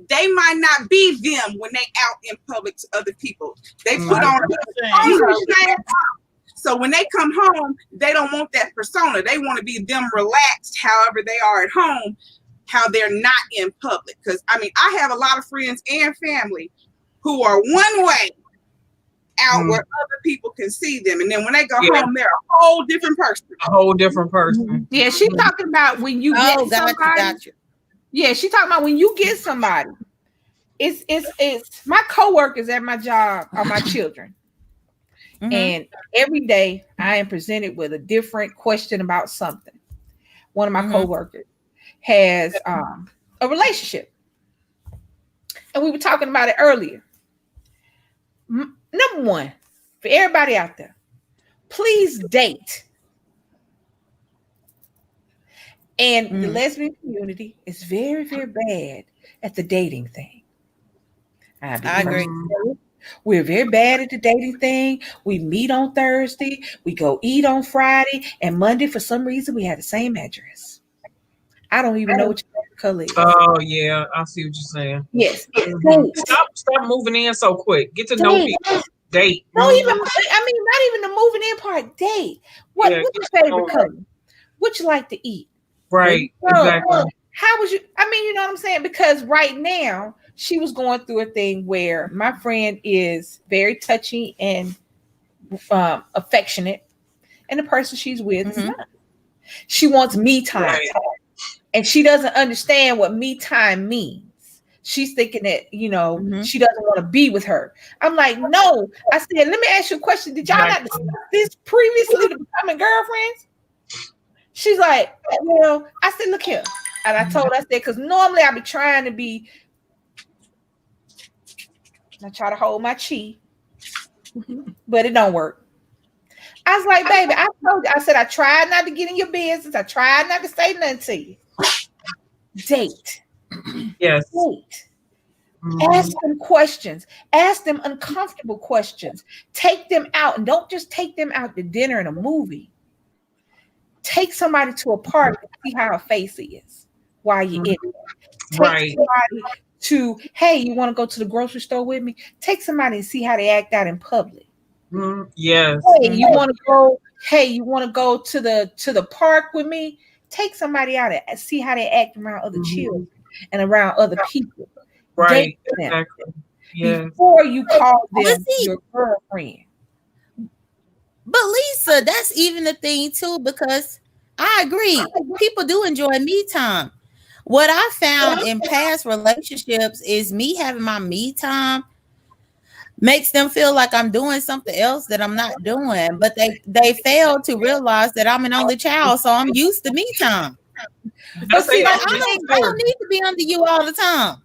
they might not be them when they out in public to other people. They put on so when they come home, they don't want that persona. They want to be them relaxed, however they are at home, how they're not in public. Because I mean, I have a lot of friends and family who are one way out where other people can see them, and then when they go home, they're a whole different person. A whole different person. Yeah, she's talking about when you get somebody. Got you. Yeah, she's talking about when you get somebody. It's my coworkers at my job are my children. And every day I am presented with a different question about something. One of my coworkers has a relationship. And we were talking about it earlier. Number one, for everybody out there, please date. And the lesbian community is very, very bad at the dating thing. I agree. We're very bad at the dating thing. We meet on Thursday, we go eat on Friday, and Monday, for some reason, we have the same address. I don't even know what your color is. Oh yeah, I see what you're saying. Yes. Stop moving in so quick. Get to know people. Date. Not even the moving in part. Date. What's your favorite color? What you like to eat? Right. Exactly. How was you? I mean, you know what I'm saying? Because right now she was going through a thing where my friend is very touchy and affectionate, and the person she's with is not. She wants me time. Right. And she doesn't understand what me time means. She's thinking that, she doesn't want to be with her. I'm like, no. I said, let me ask you a question. Did y'all not discuss this previously to becoming girlfriends? She's like, well, I said, look here. And I told her, I said, because normally I be trying to be, I try to hold my chi, but it don't work. I was like, baby, I told you. I said, I tried not to get in your business. I tried not to say nothing to you. Date. Yes. Date. Ask them questions. Ask them uncomfortable questions. Take them out, and don't just take them out to dinner and a movie. Take somebody to a park and see how her face is while you're in there. Take somebody to, hey, you want to go to the grocery store with me? Take somebody and see how they act out in public. Yes. Hey, you want to go? Hey, you want to go to the park with me? Take somebody out and see how they act around other children and around other people. Right. Date them Exactly. Yes. before you call them your girlfriend. But Lisa, that's even the thing too, because I agree. People do enjoy me time. What I found in past relationships is me having my me time makes them feel like I'm doing something else that I'm not doing, but they fail to realize that I'm an only child, so I'm used to me time. But see, like, I don't need to be under you all the time.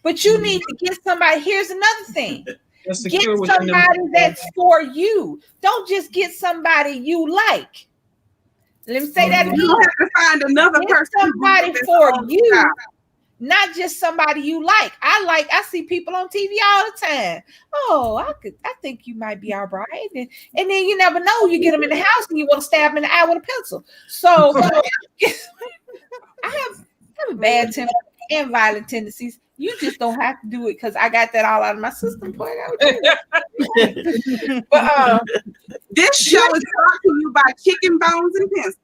But you need to get somebody. Here's another thing. Get Get somebody that's for you. Don't just get somebody you like. Let me say that again. You have to find another person. Somebody for you. Not just somebody you like. I see people on TV all the time. Oh, I think you might be all right. And then you never know. You get them in the house and you want to stab them in the eye with a pencil. So I have a bad temper and violent tendencies. You just don't have to do it because I got that all out of my system. Boy, but This show is brought to you by Chicken Bones and Pencils.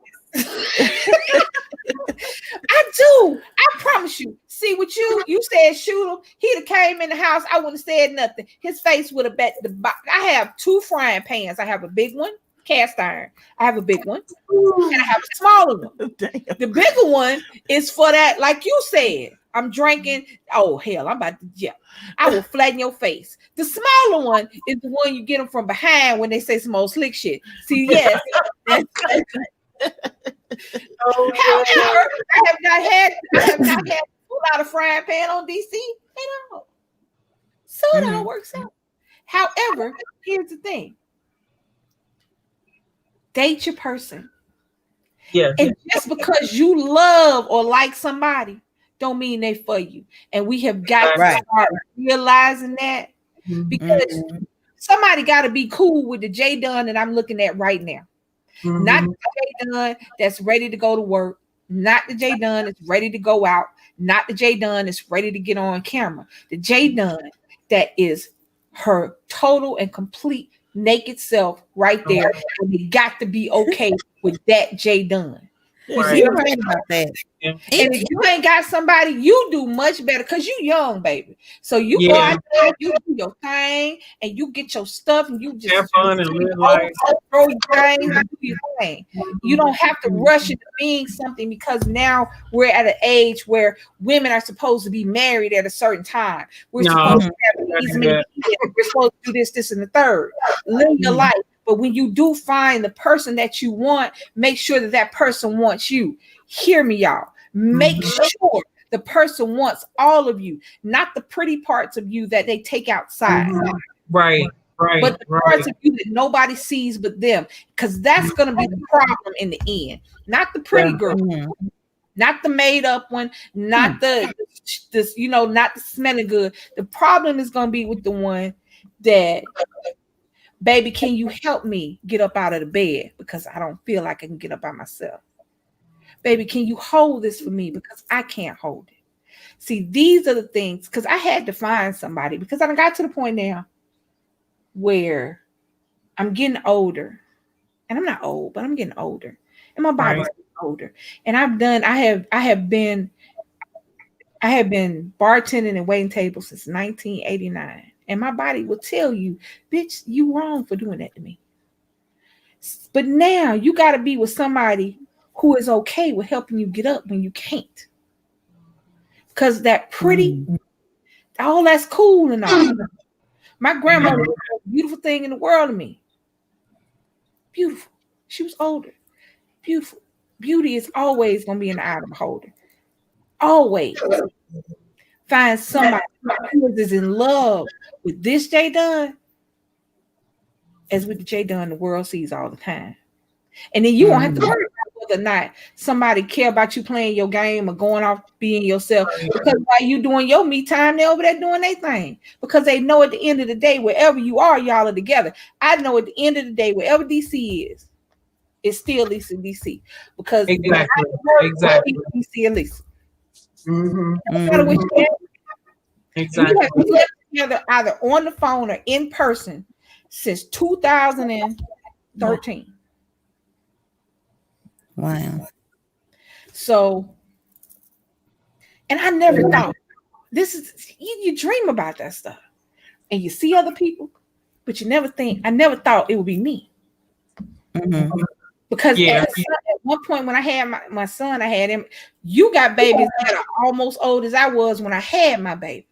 I do. I promise you. See, with you said shoot him. He'd have came in the house. I wouldn't have said nothing. His face would have bet the box. I have 2 frying pans. I have a big one, cast iron. I have a big one, and I have a smaller one. Damn. The bigger one is for that, like you said. I'm drinking. Oh hell, I'm about to yell. I will flatten your face. The smaller one is the one you get them from behind when they say some old slick shit. See, yes. However, I have not had a full out of frying pan on DC at all. So it all works out. However, here's the thing. Date your person. Yeah. And just because you love or like somebody don't mean they for you. And we have got to start realizing that, because somebody got to be cool with the J.Dunn that I'm looking at right now. Not the J.Dunn that's ready to go to work, not the J.Dunn that's ready to go out, not the J.Dunn that's ready to get on camera. The J.Dunn that is her total and complete naked self right there. And we got to be okay with that J.Dunn. You see what I'm saying about that? And if you ain't got somebody, you do much better because you young, baby. So you go out there, you do your thing, and you get your stuff, and you just have fun and live life. Throw your thing, do your thing. You don't have to rush into being something, because now we're at an age where women are supposed to be married at a certain time. We're supposed to have these many kids. We're supposed to do this, this, and the third. Live your life. But when you do find the person that you want, make sure that that person wants you. Hear me, y'all. Make sure the person wants all of you, not the pretty parts of you that they take outside. Right. But the parts of you that nobody sees but them, because that's going to be the problem in the end. Not the pretty girl, not the made up one, not the not the smelling good. The problem is going to be with the one that, baby, can you help me get up out of the bed because I don't feel like I can get up by myself? Baby, can you hold this for me because I can't hold it? See, these are the things, because I had to find somebody, because I got to the point now where I'm getting older, and I'm not old, but I'm getting older, and my body's getting older. And I have been bartending and waiting tables since 1989. And my body will tell you, bitch, you wrong for doing that to me. But now you got to be with somebody who is okay with helping you get up when you can't. Because that pretty, all that's cool and all. My grandmother was the most beautiful thing in the world to me. Beautiful. She was older. Beautiful. Beauty is always going to be in the eye of the beholder. Always. Find somebody who is in love with this J.Dunn as with the J.Dunn the world sees all the time. And then you won't have to worry about whether or not somebody care about you playing your game or going off being yourself. Because while you doing your me time, they're over there doing their thing. Because they know at the end of the day, wherever you are, y'all are together. I know at the end of the day, wherever DC is, it's still Lisa DC. Because exactly. DC and Lisa. Mm-hmm. No matter which way. Exactly. We have lived together either on the phone or in person since 2013. Wow. So, and I never thought, this is, you dream about that stuff and you see other people, but you never think, I never thought it would be me. Because at one point when I had my son, I had him, you got babies that are almost old as I was when I had my baby.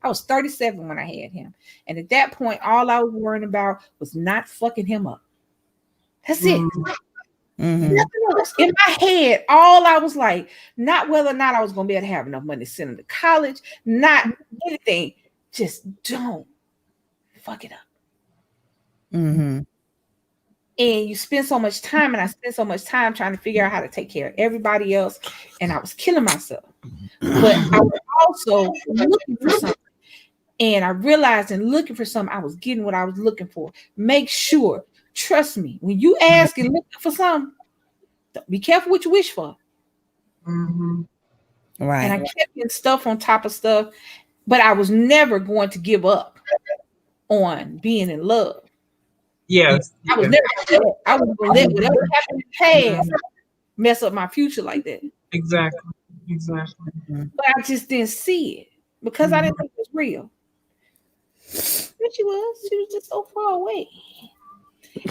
I was 37 when I had him. And at that point, all I was worrying about was not fucking him up. That's it. Nothing else. In my head, all I was like, not whether or not I was going to be able to have enough money to send him to college, not anything. Just don't fuck it up. And you spend so much time, and I spent so much time trying to figure out how to take care of everybody else, and I was killing myself. But I was also looking for something. And I realized in looking for something, I was getting what I was looking for. Make sure, trust me, when you ask and look for something, be careful what you wish for. Right. And I kept getting stuff on top of stuff, but I was never going to give up on being in love. Yes. I was never gonna do that. I was gonna let whatever happened in the past mess up my future like that. Exactly. Exactly. But I just didn't see it because I didn't think it was real. But she was just so far away.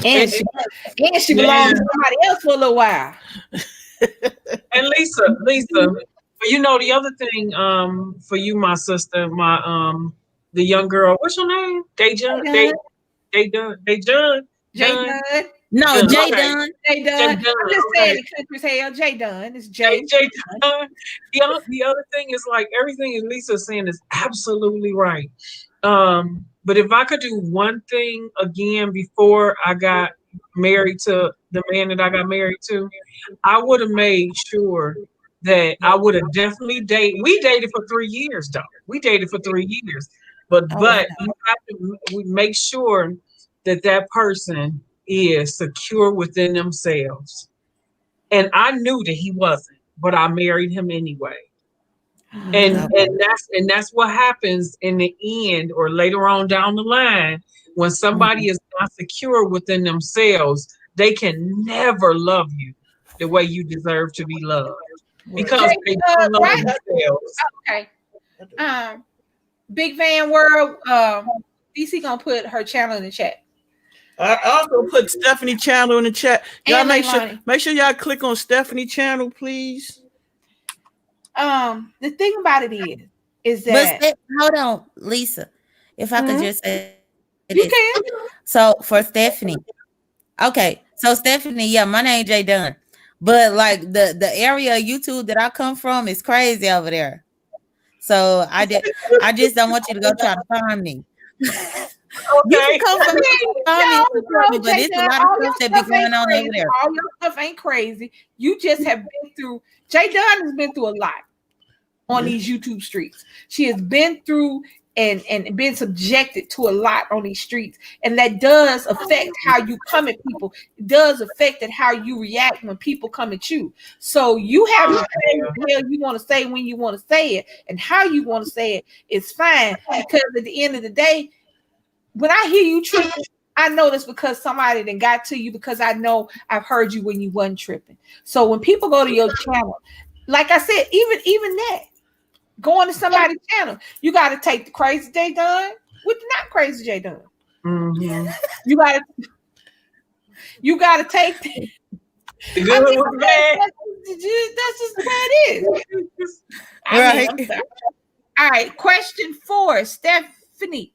And she belonged to somebody else for a little while. And Lisa, you know the other thing, for you, my sister, the young girl, what's your name? J.Dunn. J.Dunn. No, J.Dunn. J.Dunn. I'm just saying the country's hell. J.Dunn. It's J. J.Dunn. The other thing is, like, everything that Lisa's saying is absolutely right. But if I could do one thing again before I got married to the man that I got married to, I would have made sure that I would have definitely dated. We dated for 3 years, though. We dated for 3 years. But you have to make sure that that person is secure within themselves. And I knew that he wasn't, but I married him anyway. And that's what happens in the end or later on down the line when somebody is not secure within themselves. They can never love you the way you deserve to be loved because they don't love themselves. Okay. Big Van World. DC gonna put her channel in the chat. I also put Stephanie channel in the chat. Y'all make sure y'all click on Stephanie channel, please. The thing about it is that hold on, Lisa. If I could just say you can. So for Stephanie, okay. So Stephanie, yeah, my name J.Dunn, but like the area of YouTube that I come from is crazy over there. So I just don't want you to go try to find me. You can come from me, but it's a lot of stuff that be going on over there. All your stuff ain't crazy. You just have been through. J.Dunn has been through a lot on these YouTube streets. She has been through and been subjected to a lot on these streets, and that does affect how you come at people. It does affect how you react when people come at you. So you have to say what the hell you want to say when you want to say it, and how you want to say it is fine. Because at the end of the day, when I hear you tripping, I know that's because somebody then got to you, because I know I've heard you when you wasn't tripping. So when people go to your channel, like I said, even that, going to somebody's channel, you got to take the crazy J.Dunn with the not crazy J.Dunn. Mm-hmm. You got to take the good with the bad. That's just the way it is. All right. Question 4, Stephanie.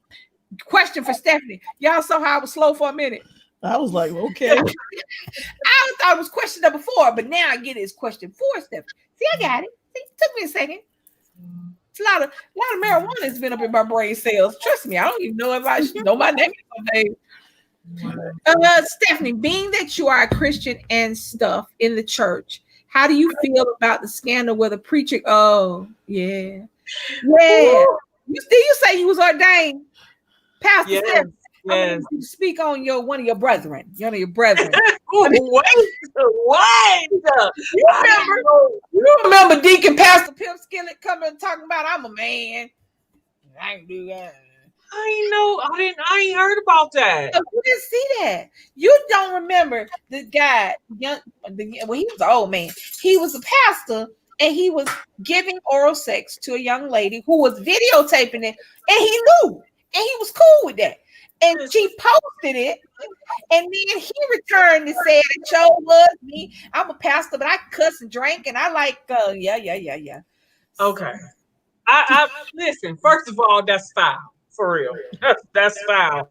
Question for Stephanie. Y'all saw how I was slow for a minute. I was like, okay. I thought it was question number 4, but now I get it. It's question 4, Stephanie. See, I got it. See, it took me a second. It's a lot of marijuana has been up in my brain cells. Trust me, I don't even know if I should know my name someday. Stephanie, being that you are a Christian and stuff in the church, how do you feel about the scandal where the preacher? Oh, yeah. You say you was ordained, Pastor Stephanie. Yes. You speak on one of your brethren. Wait. You remember Deacon Pastor Pimp Skillet coming and talking about I'm a man. I ain't do that. I ain't heard about that. So you didn't see that. You don't remember the guy, he was an old man. He was a pastor and he was giving oral sex to a young lady who was videotaping it, and he knew, and he was cool with that. And she posted it, and then he returned and said, "It sure was me. I'm a pastor, but I cuss and drink, and I like, yeah." Okay. I listen. First of all, that's foul, for real. That's foul.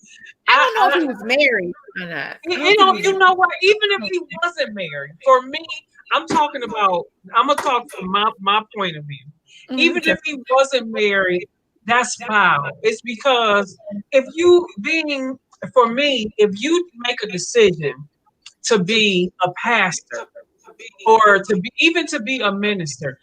I don't know if he was married or not. You know what? Even if he wasn't married, for me, I'm gonna talk from my point of view. Mm-hmm. Even if he wasn't married, that's foul. It's because if you make a decision to be a pastor or to be a minister,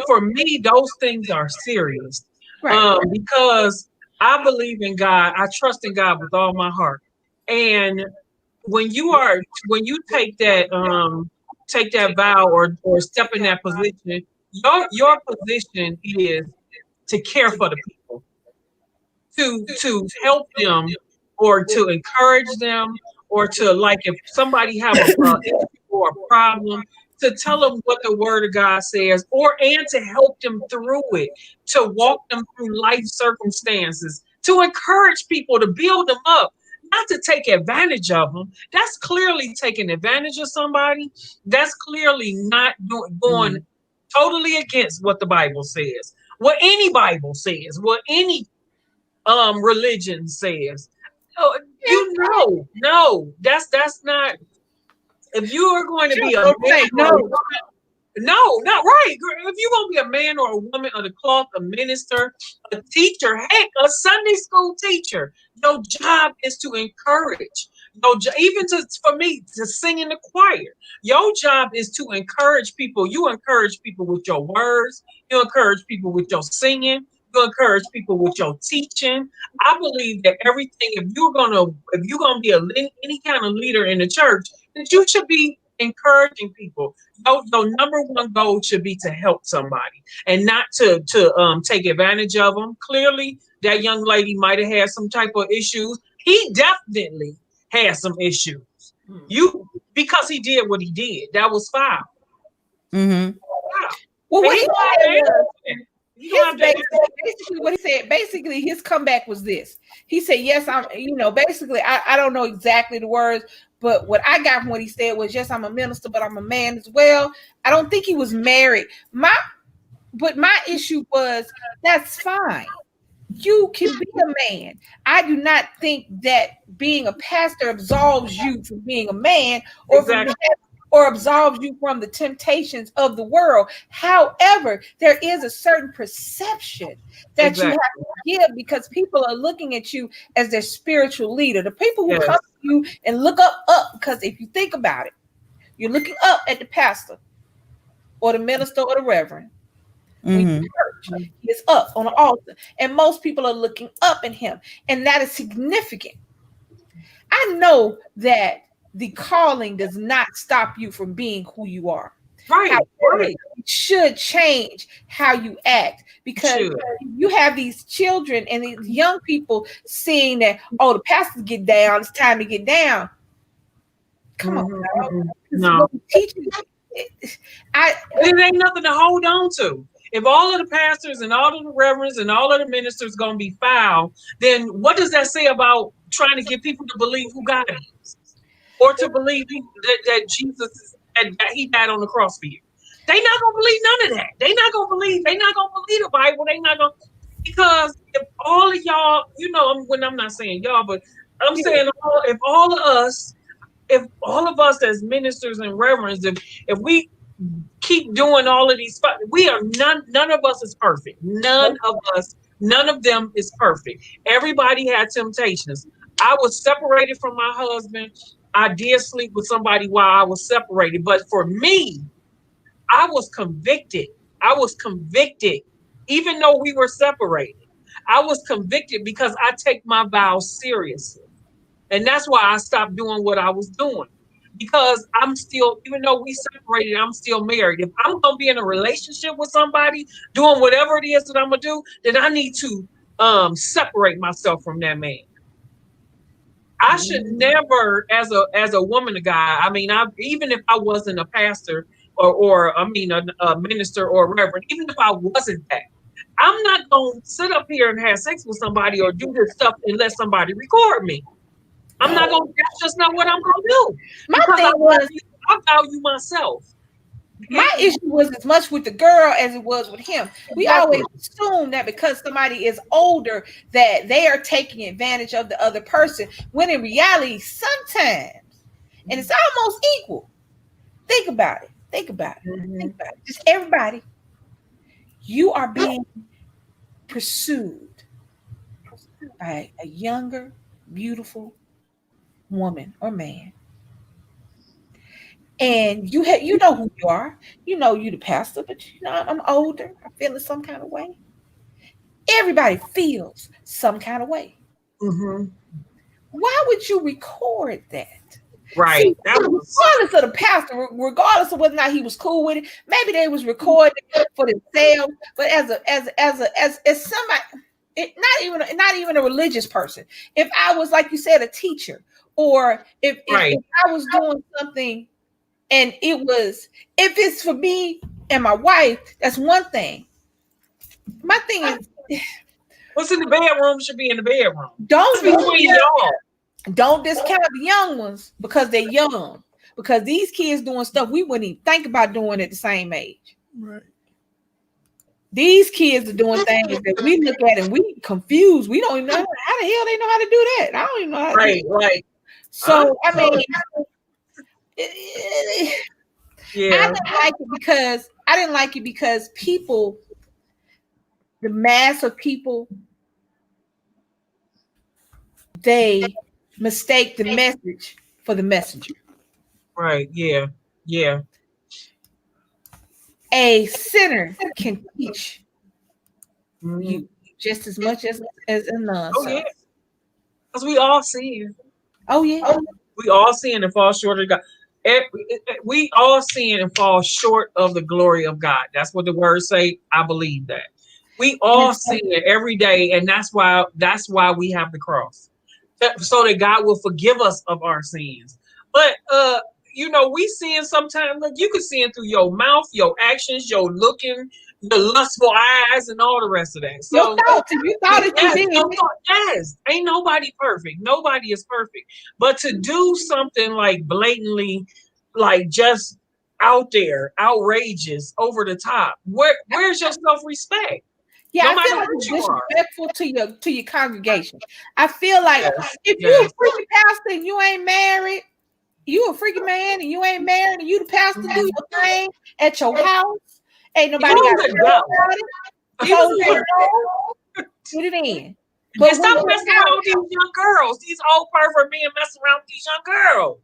for me, those things are serious. Right. Because I believe in God. I trust in God with all my heart. And when you take that vow or step in that position, your position is to care for the people, to help them, or to encourage them, or to, like, if somebody have a issue or a problem, to tell them what the word of God says, or and to help them through it, to walk them through life circumstances, to encourage people, to build them up, not to take advantage of them. That's clearly taking advantage of somebody. That's clearly not going totally against what the Bible says, what any Bible says, what any religion says. Oh, no, that's not. If you are going to be a man or a woman, no, not right. If you're going to be a man or a woman of the cloth, a minister, a teacher, heck, a Sunday school teacher, your job is to encourage. Even for me to sing in the choir, your job is to encourage people. You encourage people with your words. You encourage people with your singing. You encourage people with your teaching. I believe that everything, if you're gonna be any kind of leader in the church, that you should be encouraging people. Your number one goal should be to help somebody and not to take advantage of them. Clearly, that young lady might have had some type of issues. He definitely had some issues. Because he did what he did. That was foul. Mm-hmm. Wow. Well, what he said, basically his comeback was this. He said, yes, basically, I don't know exactly the words, but what I got from what he said was, yes, I'm a minister, but I'm a man as well. I don't think he was married. But my issue was, that's fine. You can be a man. I do not think that being a pastor absolves you from being a man, or absolves you from the temptations of the world. However, there is a certain perception that you have to give, because people are looking at you as their spiritual leader. The people who come to you and look up, because if you think about it, you're looking up at the pastor or the minister or the reverend. When you church, he is up on the altar, and most people are looking up at him, and that is significant. I know that the calling does not stop you from being who you are. Right. However, it should change how you act, because you have these children and these young people seeing that, oh, the pastors get down, it's time to get down. Come on, no. It ain't nothing to hold on to. If all of the pastors and all of the reverends and all of the ministers going to be foul, then what does that say about trying to get people to believe who God is, or to believe that Jesus is, that he died on the cross for you? They not going to believe none of that. They not going to believe the Bible. They not going to, because if all of y'all, when I'm not saying y'all, but I'm saying if all of us as ministers and reverends, if we keep doing all of these, we are none of us is perfect. None of them is perfect. Everybody had temptations. I was separated from my husband. I did sleep with somebody while I was separated. But for me, I was convicted. Even though we were separated. I was convicted because I take my vows seriously. And that's why I stopped doing what I was doing. Because I'm still, even though we separated, I'm still married. If I'm going to be in a relationship with somebody, doing whatever it is that I'm going to do, then I need to separate myself from that man. I should never, as a woman of God, I mean, even if I wasn't a pastor or a minister or a reverend, even if I wasn't that, I'm not going to sit up here and have sex with somebody or do this stuff unless somebody record me. I'm not going to, that's just not what I'm going to do. My thing was, I value myself. My issue was as much with the girl as it was with him. We always assume that because somebody is older that they are taking advantage of the other person, when in reality, sometimes, and it's almost equal. Think about it. Just everybody, you are being pursued by a younger, beautiful woman or man. And you know who you are. You know you the pastor, but I'm older. I'm feeling some kind of way. Everybody feels some kind of way. Mm-hmm. Why would you record that? Right. See, That was regardless of the pastor, regardless of whether or not he was cool with it, maybe they was recording for themselves. But as somebody, not even a religious person. If I was, like you said, a teacher, or if I was doing something and it was, if it's for me and my wife, that's one thing. My thing is, what's in the bedroom should be in the bedroom. don't Between y'all. Don't discount the young ones because they're young. Because these kids doing stuff we wouldn't even think about doing at the same age. Right. These kids are doing things that we look at and we confused. We don't even know how the hell they know how to do that. I don't even know how to do that. Right. So I mean, Yeah. I didn't like it because people, the mass of people, they mistake the message for the messenger. Right. Yeah. Yeah. A sinner can teach Mhm. you just as much as a nun. Oh yeah. Because we all sin. Oh yeah. We all sin and fall short of God. We all sin and fall short of the glory of God. That's what the words say. I believe that. We all sin every day, and that's why we have the cross. So that God will forgive us of our sins. But we sin sometimes. Look, you can sin through your mouth, your actions, your looking, your lustful eyes, and all the rest of that. So your thoughts, if you thought it, you did. Yes, ain't nobody perfect. Nobody is perfect. But to do something like blatantly, like just out there, outrageous, over the top, where's your self-respect? Yeah, No I matter feel like who it's you are. disrespectful to your congregation. I feel like if you're a freaking pastor and you ain't married, you a freaking man and you ain't married, and you the pastor do your thing at your house. Ain't nobody got to know about it. Put it in. But stop messing around with these young girls. These old pervert men messing around with these young girls.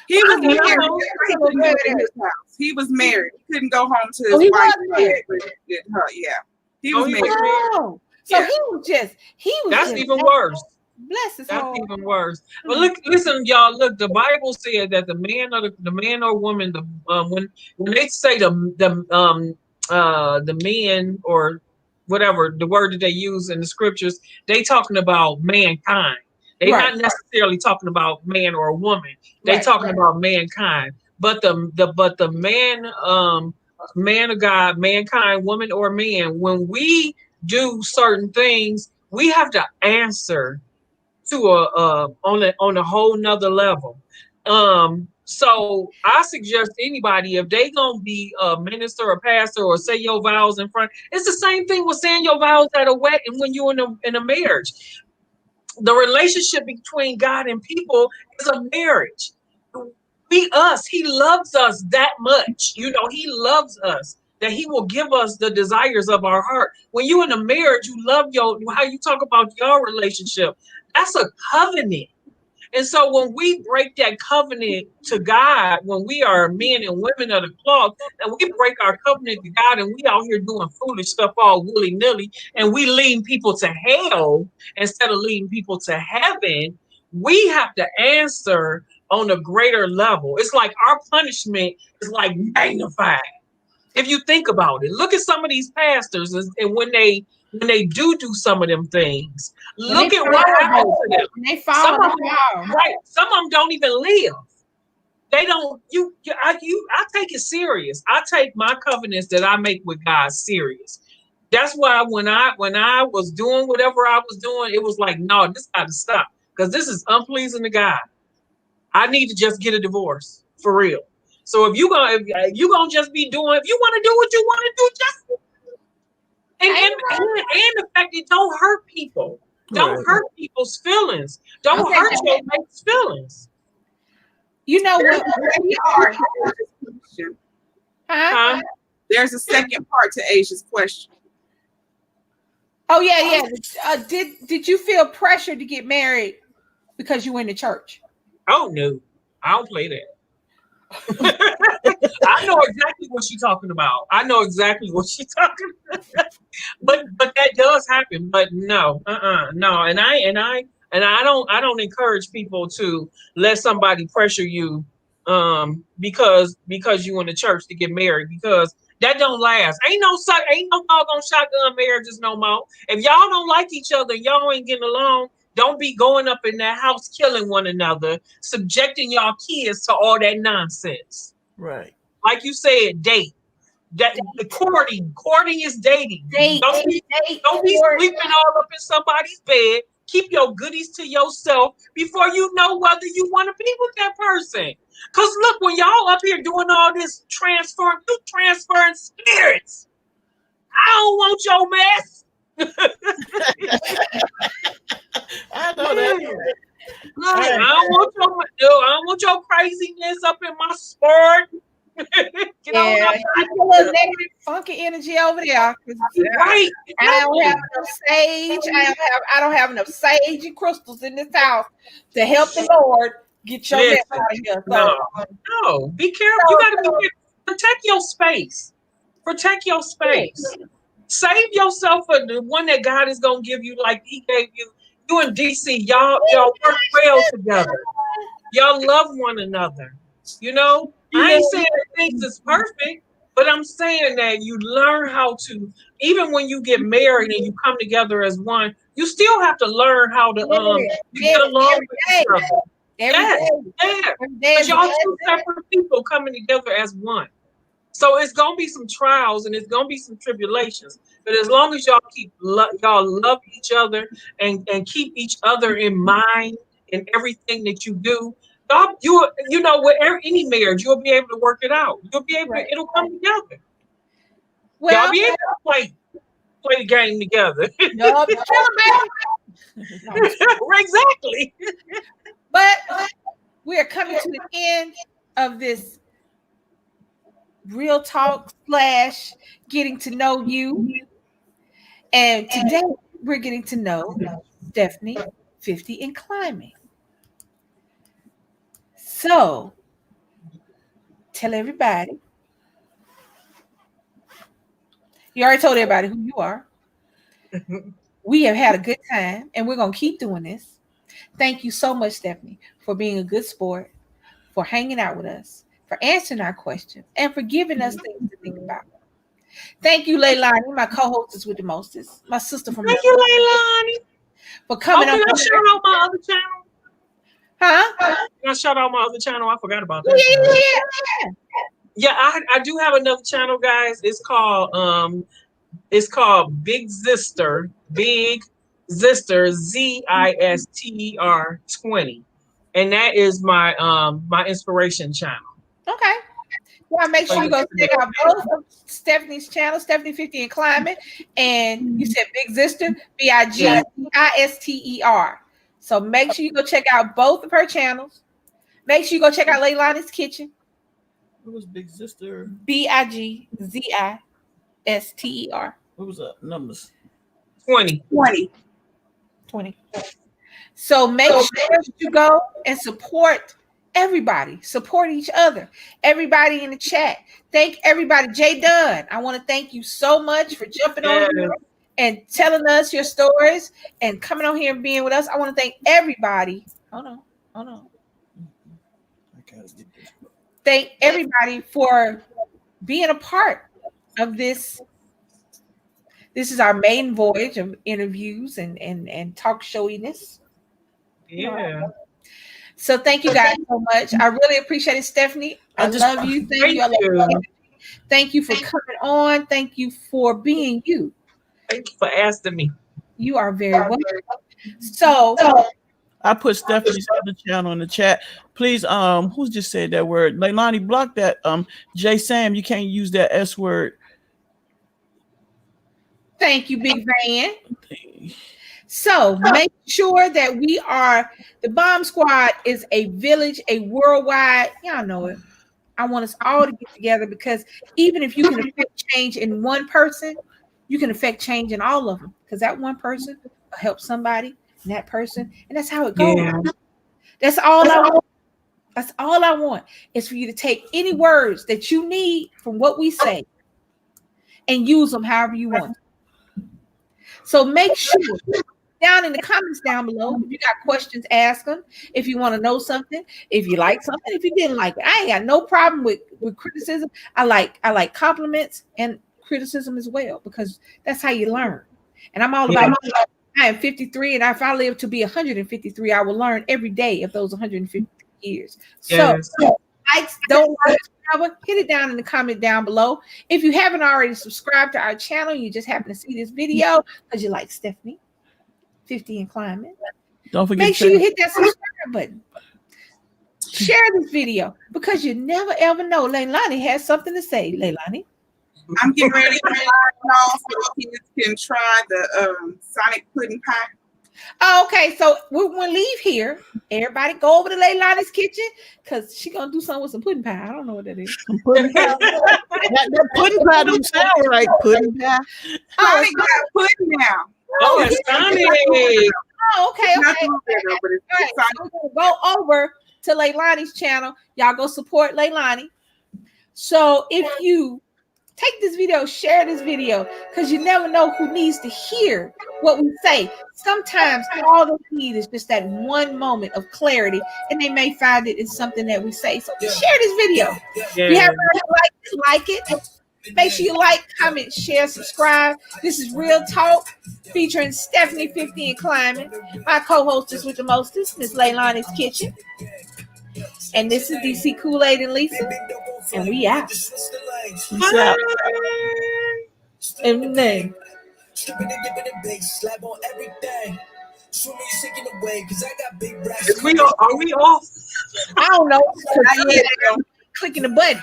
He was married. In his house. He was married. He couldn't go home to his wife. Yeah. He was married. Oh, so he was That's just, even worse. Bless his heart. That's even worse. But listen, y'all. Look, the Bible said that the man or woman, when they say the men or whatever the word that they use in the scriptures, they talking about mankind. They're not necessarily talking about man or a woman. They talking about mankind. But the man of God, mankind, woman or man, when we do certain things, we have to answer to on a whole nother level. So I suggest anybody, if they gonna be a minister or pastor or say your vows in front, it's the same thing with saying your vows at a wedding when you're in a marriage. The relationship between God and people is a marriage. He loves us that much. He loves us that he will give us the desires of our heart. When you're in a marriage, you love how you talk about your relationship. That's a covenant. And so when we break that covenant to God, when we are men and women of the cloth, and we break our covenant to God, and we out here doing foolish stuff all willy-nilly, and we leading people to hell instead of leading people to heaven, we have to answer on a greater level. It's like our punishment is like magnified. If you think about it, look at some of these pastors, and when they do some of them things, look at what happens to them. Some of them don't even live. They don't. I take it serious. I take my covenants that I make with God serious. That's why when I was doing whatever I was doing, it was like, no, this got to stop, because this is unpleasing to God. I need to just get a divorce for real. So if you gonna just be doing, if you want to do what you want to do, just and the fact that don't hurt people. Don't hurt people's feelings. Don't hurt your mate's feelings. You know what? There's a second part to Asia's question. Oh yeah. Did you feel pressure to get married because you went to church? Oh no, I don't play that. I know exactly what she's talking about. But that does happen. But no, no. And And I don't encourage people to let somebody pressure you because you in the church to get married, because that don't last. Ain't no doggone shotgun marriages no more. If y'all don't like each other, y'all ain't getting along, don't be going up in that house killing one another, subjecting y'all kids to all that nonsense. Right. Like you said, date. That courting is dating. Don't be sleeping all up in somebody's bed. Keep your goodies to yourself before you know whether you want to be with that person. Cause look, when y'all up here doing all this transferring spirits, I don't want your mess. I know that. I don't want your craziness up in my sport. Get on up. Keep a little negative, funky energy over there. Right. I don't have enough sage. I don't have enough sage and crystals in this house to help the Lord get your mess out of here. So, no, be careful. You gotta be careful. Protect your space. Protect your space. Save yourself for the one that God is gonna give you, like He gave you. You and DC, y'all work well together. Y'all love one another. You know, I ain't saying that things is perfect, but I'm saying that you learn how to, even when you get married and you come together as one, you still have to learn how to get along with each other. Because y'all two separate people coming together as one. So it's gonna be some trials and it's gonna be some tribulations. But as long as y'all y'all love each other and keep each other in mind in everything that you do, you know, with any marriage, you'll be able to work it out. You'll be able to, it'll come together. well, y'all be able to play the game together. no, Exactly. But we are coming to the end of this real talk / getting to know you. And today we're getting to know Stephanie 50 and climbing. So tell everybody. You already told everybody who you are. We have had a good time and we're going to keep doing this. Thank you so much, Stephanie, for being a good sport, for hanging out with us, for answering our questions, and for giving us things to think about. Thank you, Leilani, my co-hostess with the mostest, my sister from Thank you, Leilani, for coming on. Can I shout out my other channel? Huh? Can I shout out my other channel? I forgot about that. Yeah, I do have another channel, guys. It's called Big Zister, Zister 20, and that is my my inspiration channel. Okay. Well, make sure you go check out both of Stephanie's channel, Stephanie 50 and Climbing, and you said Big Zister, Bigister. So make sure you go check out both of her channels. Make sure you go check out Leilani's Kitchen. What was Big Zister? Bigzister. What was that? Numbers? 20. So make sure you go and support everybody. Support each other. Everybody in the chat. Thank everybody. J.Dunn, I want to thank you so much for jumping on here and telling us your stories and coming on here and being with us. I want to thank everybody. Hold on. Thank everybody for being a part of this. This is our main voyage of interviews and talk showiness. Yeah. So thank you guys so much. I really appreciate it, Stephanie. I love you. Thank you. Thank you for coming on. Thank you for being you. Thank you for asking me. You are very welcome. So I put Stephanie's other channel in the chat. Please, who just said that word? Leilani, block that. J Sam, you can't use that S word. Thank you, Big Van. So make sure that we are, the Bomb Squad is a village, a worldwide, y'all know it. I want us all to get together because even if you can affect change in one person, you can affect change in all of them because that one person will help somebody and that person. And that's how it goes. Yeah. That's all I want. That's all I want is for you to take any words that you need from what we say and use them however you want. So make sure down in the comments down below. If you got questions, ask them. If you want to know something, if you like something, if you didn't like it, I ain't got no problem with criticism. I like compliments and criticism as well, because that's how you learn. And I'm all about. I am 53, and if I live to be 153, I will learn every day of those 150 years. Yes. So, don't hit it down in the comment down below. If you haven't already subscribed to our channel, you just happen to see this video because you like Stephanie, 50 and climbing. Don't forget. Make sure you hit that subscribe button. Share this video, because you never ever know. Leilani has something to say. Leilani. I'm getting ready to y'all so kids can try the Sonic pudding pie. Oh, okay, so we're gonna leave here. Everybody go over to Leilani's kitchen, because she's gonna do something with some pudding pie. I don't know what that is. Some pudding pie. that pudding pie don't sound right. Pudding pie. Sonic got pudding now. Oh, it's Sonic. Oh, okay. Not Okay. the little, but it's All right, Sonic. so we're gonna go over to Leilani's channel. Y'all go support Leilani. So if you take this video, share this video, because you never know who needs to hear what we say. Sometimes all they need is just that one moment of clarity, and they may find it in something that we say. So share this video. If you haven't already liked it, like it. Make sure you like, comment, share, subscribe. This is Real Talk featuring Stephanie, 50 and climbing. My co-hostess with the mostest, Miss Leilani's Kitchen. And this is DC Kool-Aid and Lisa. And we out. Peace out. In the name. Are we off? I don't know. Clicking the button.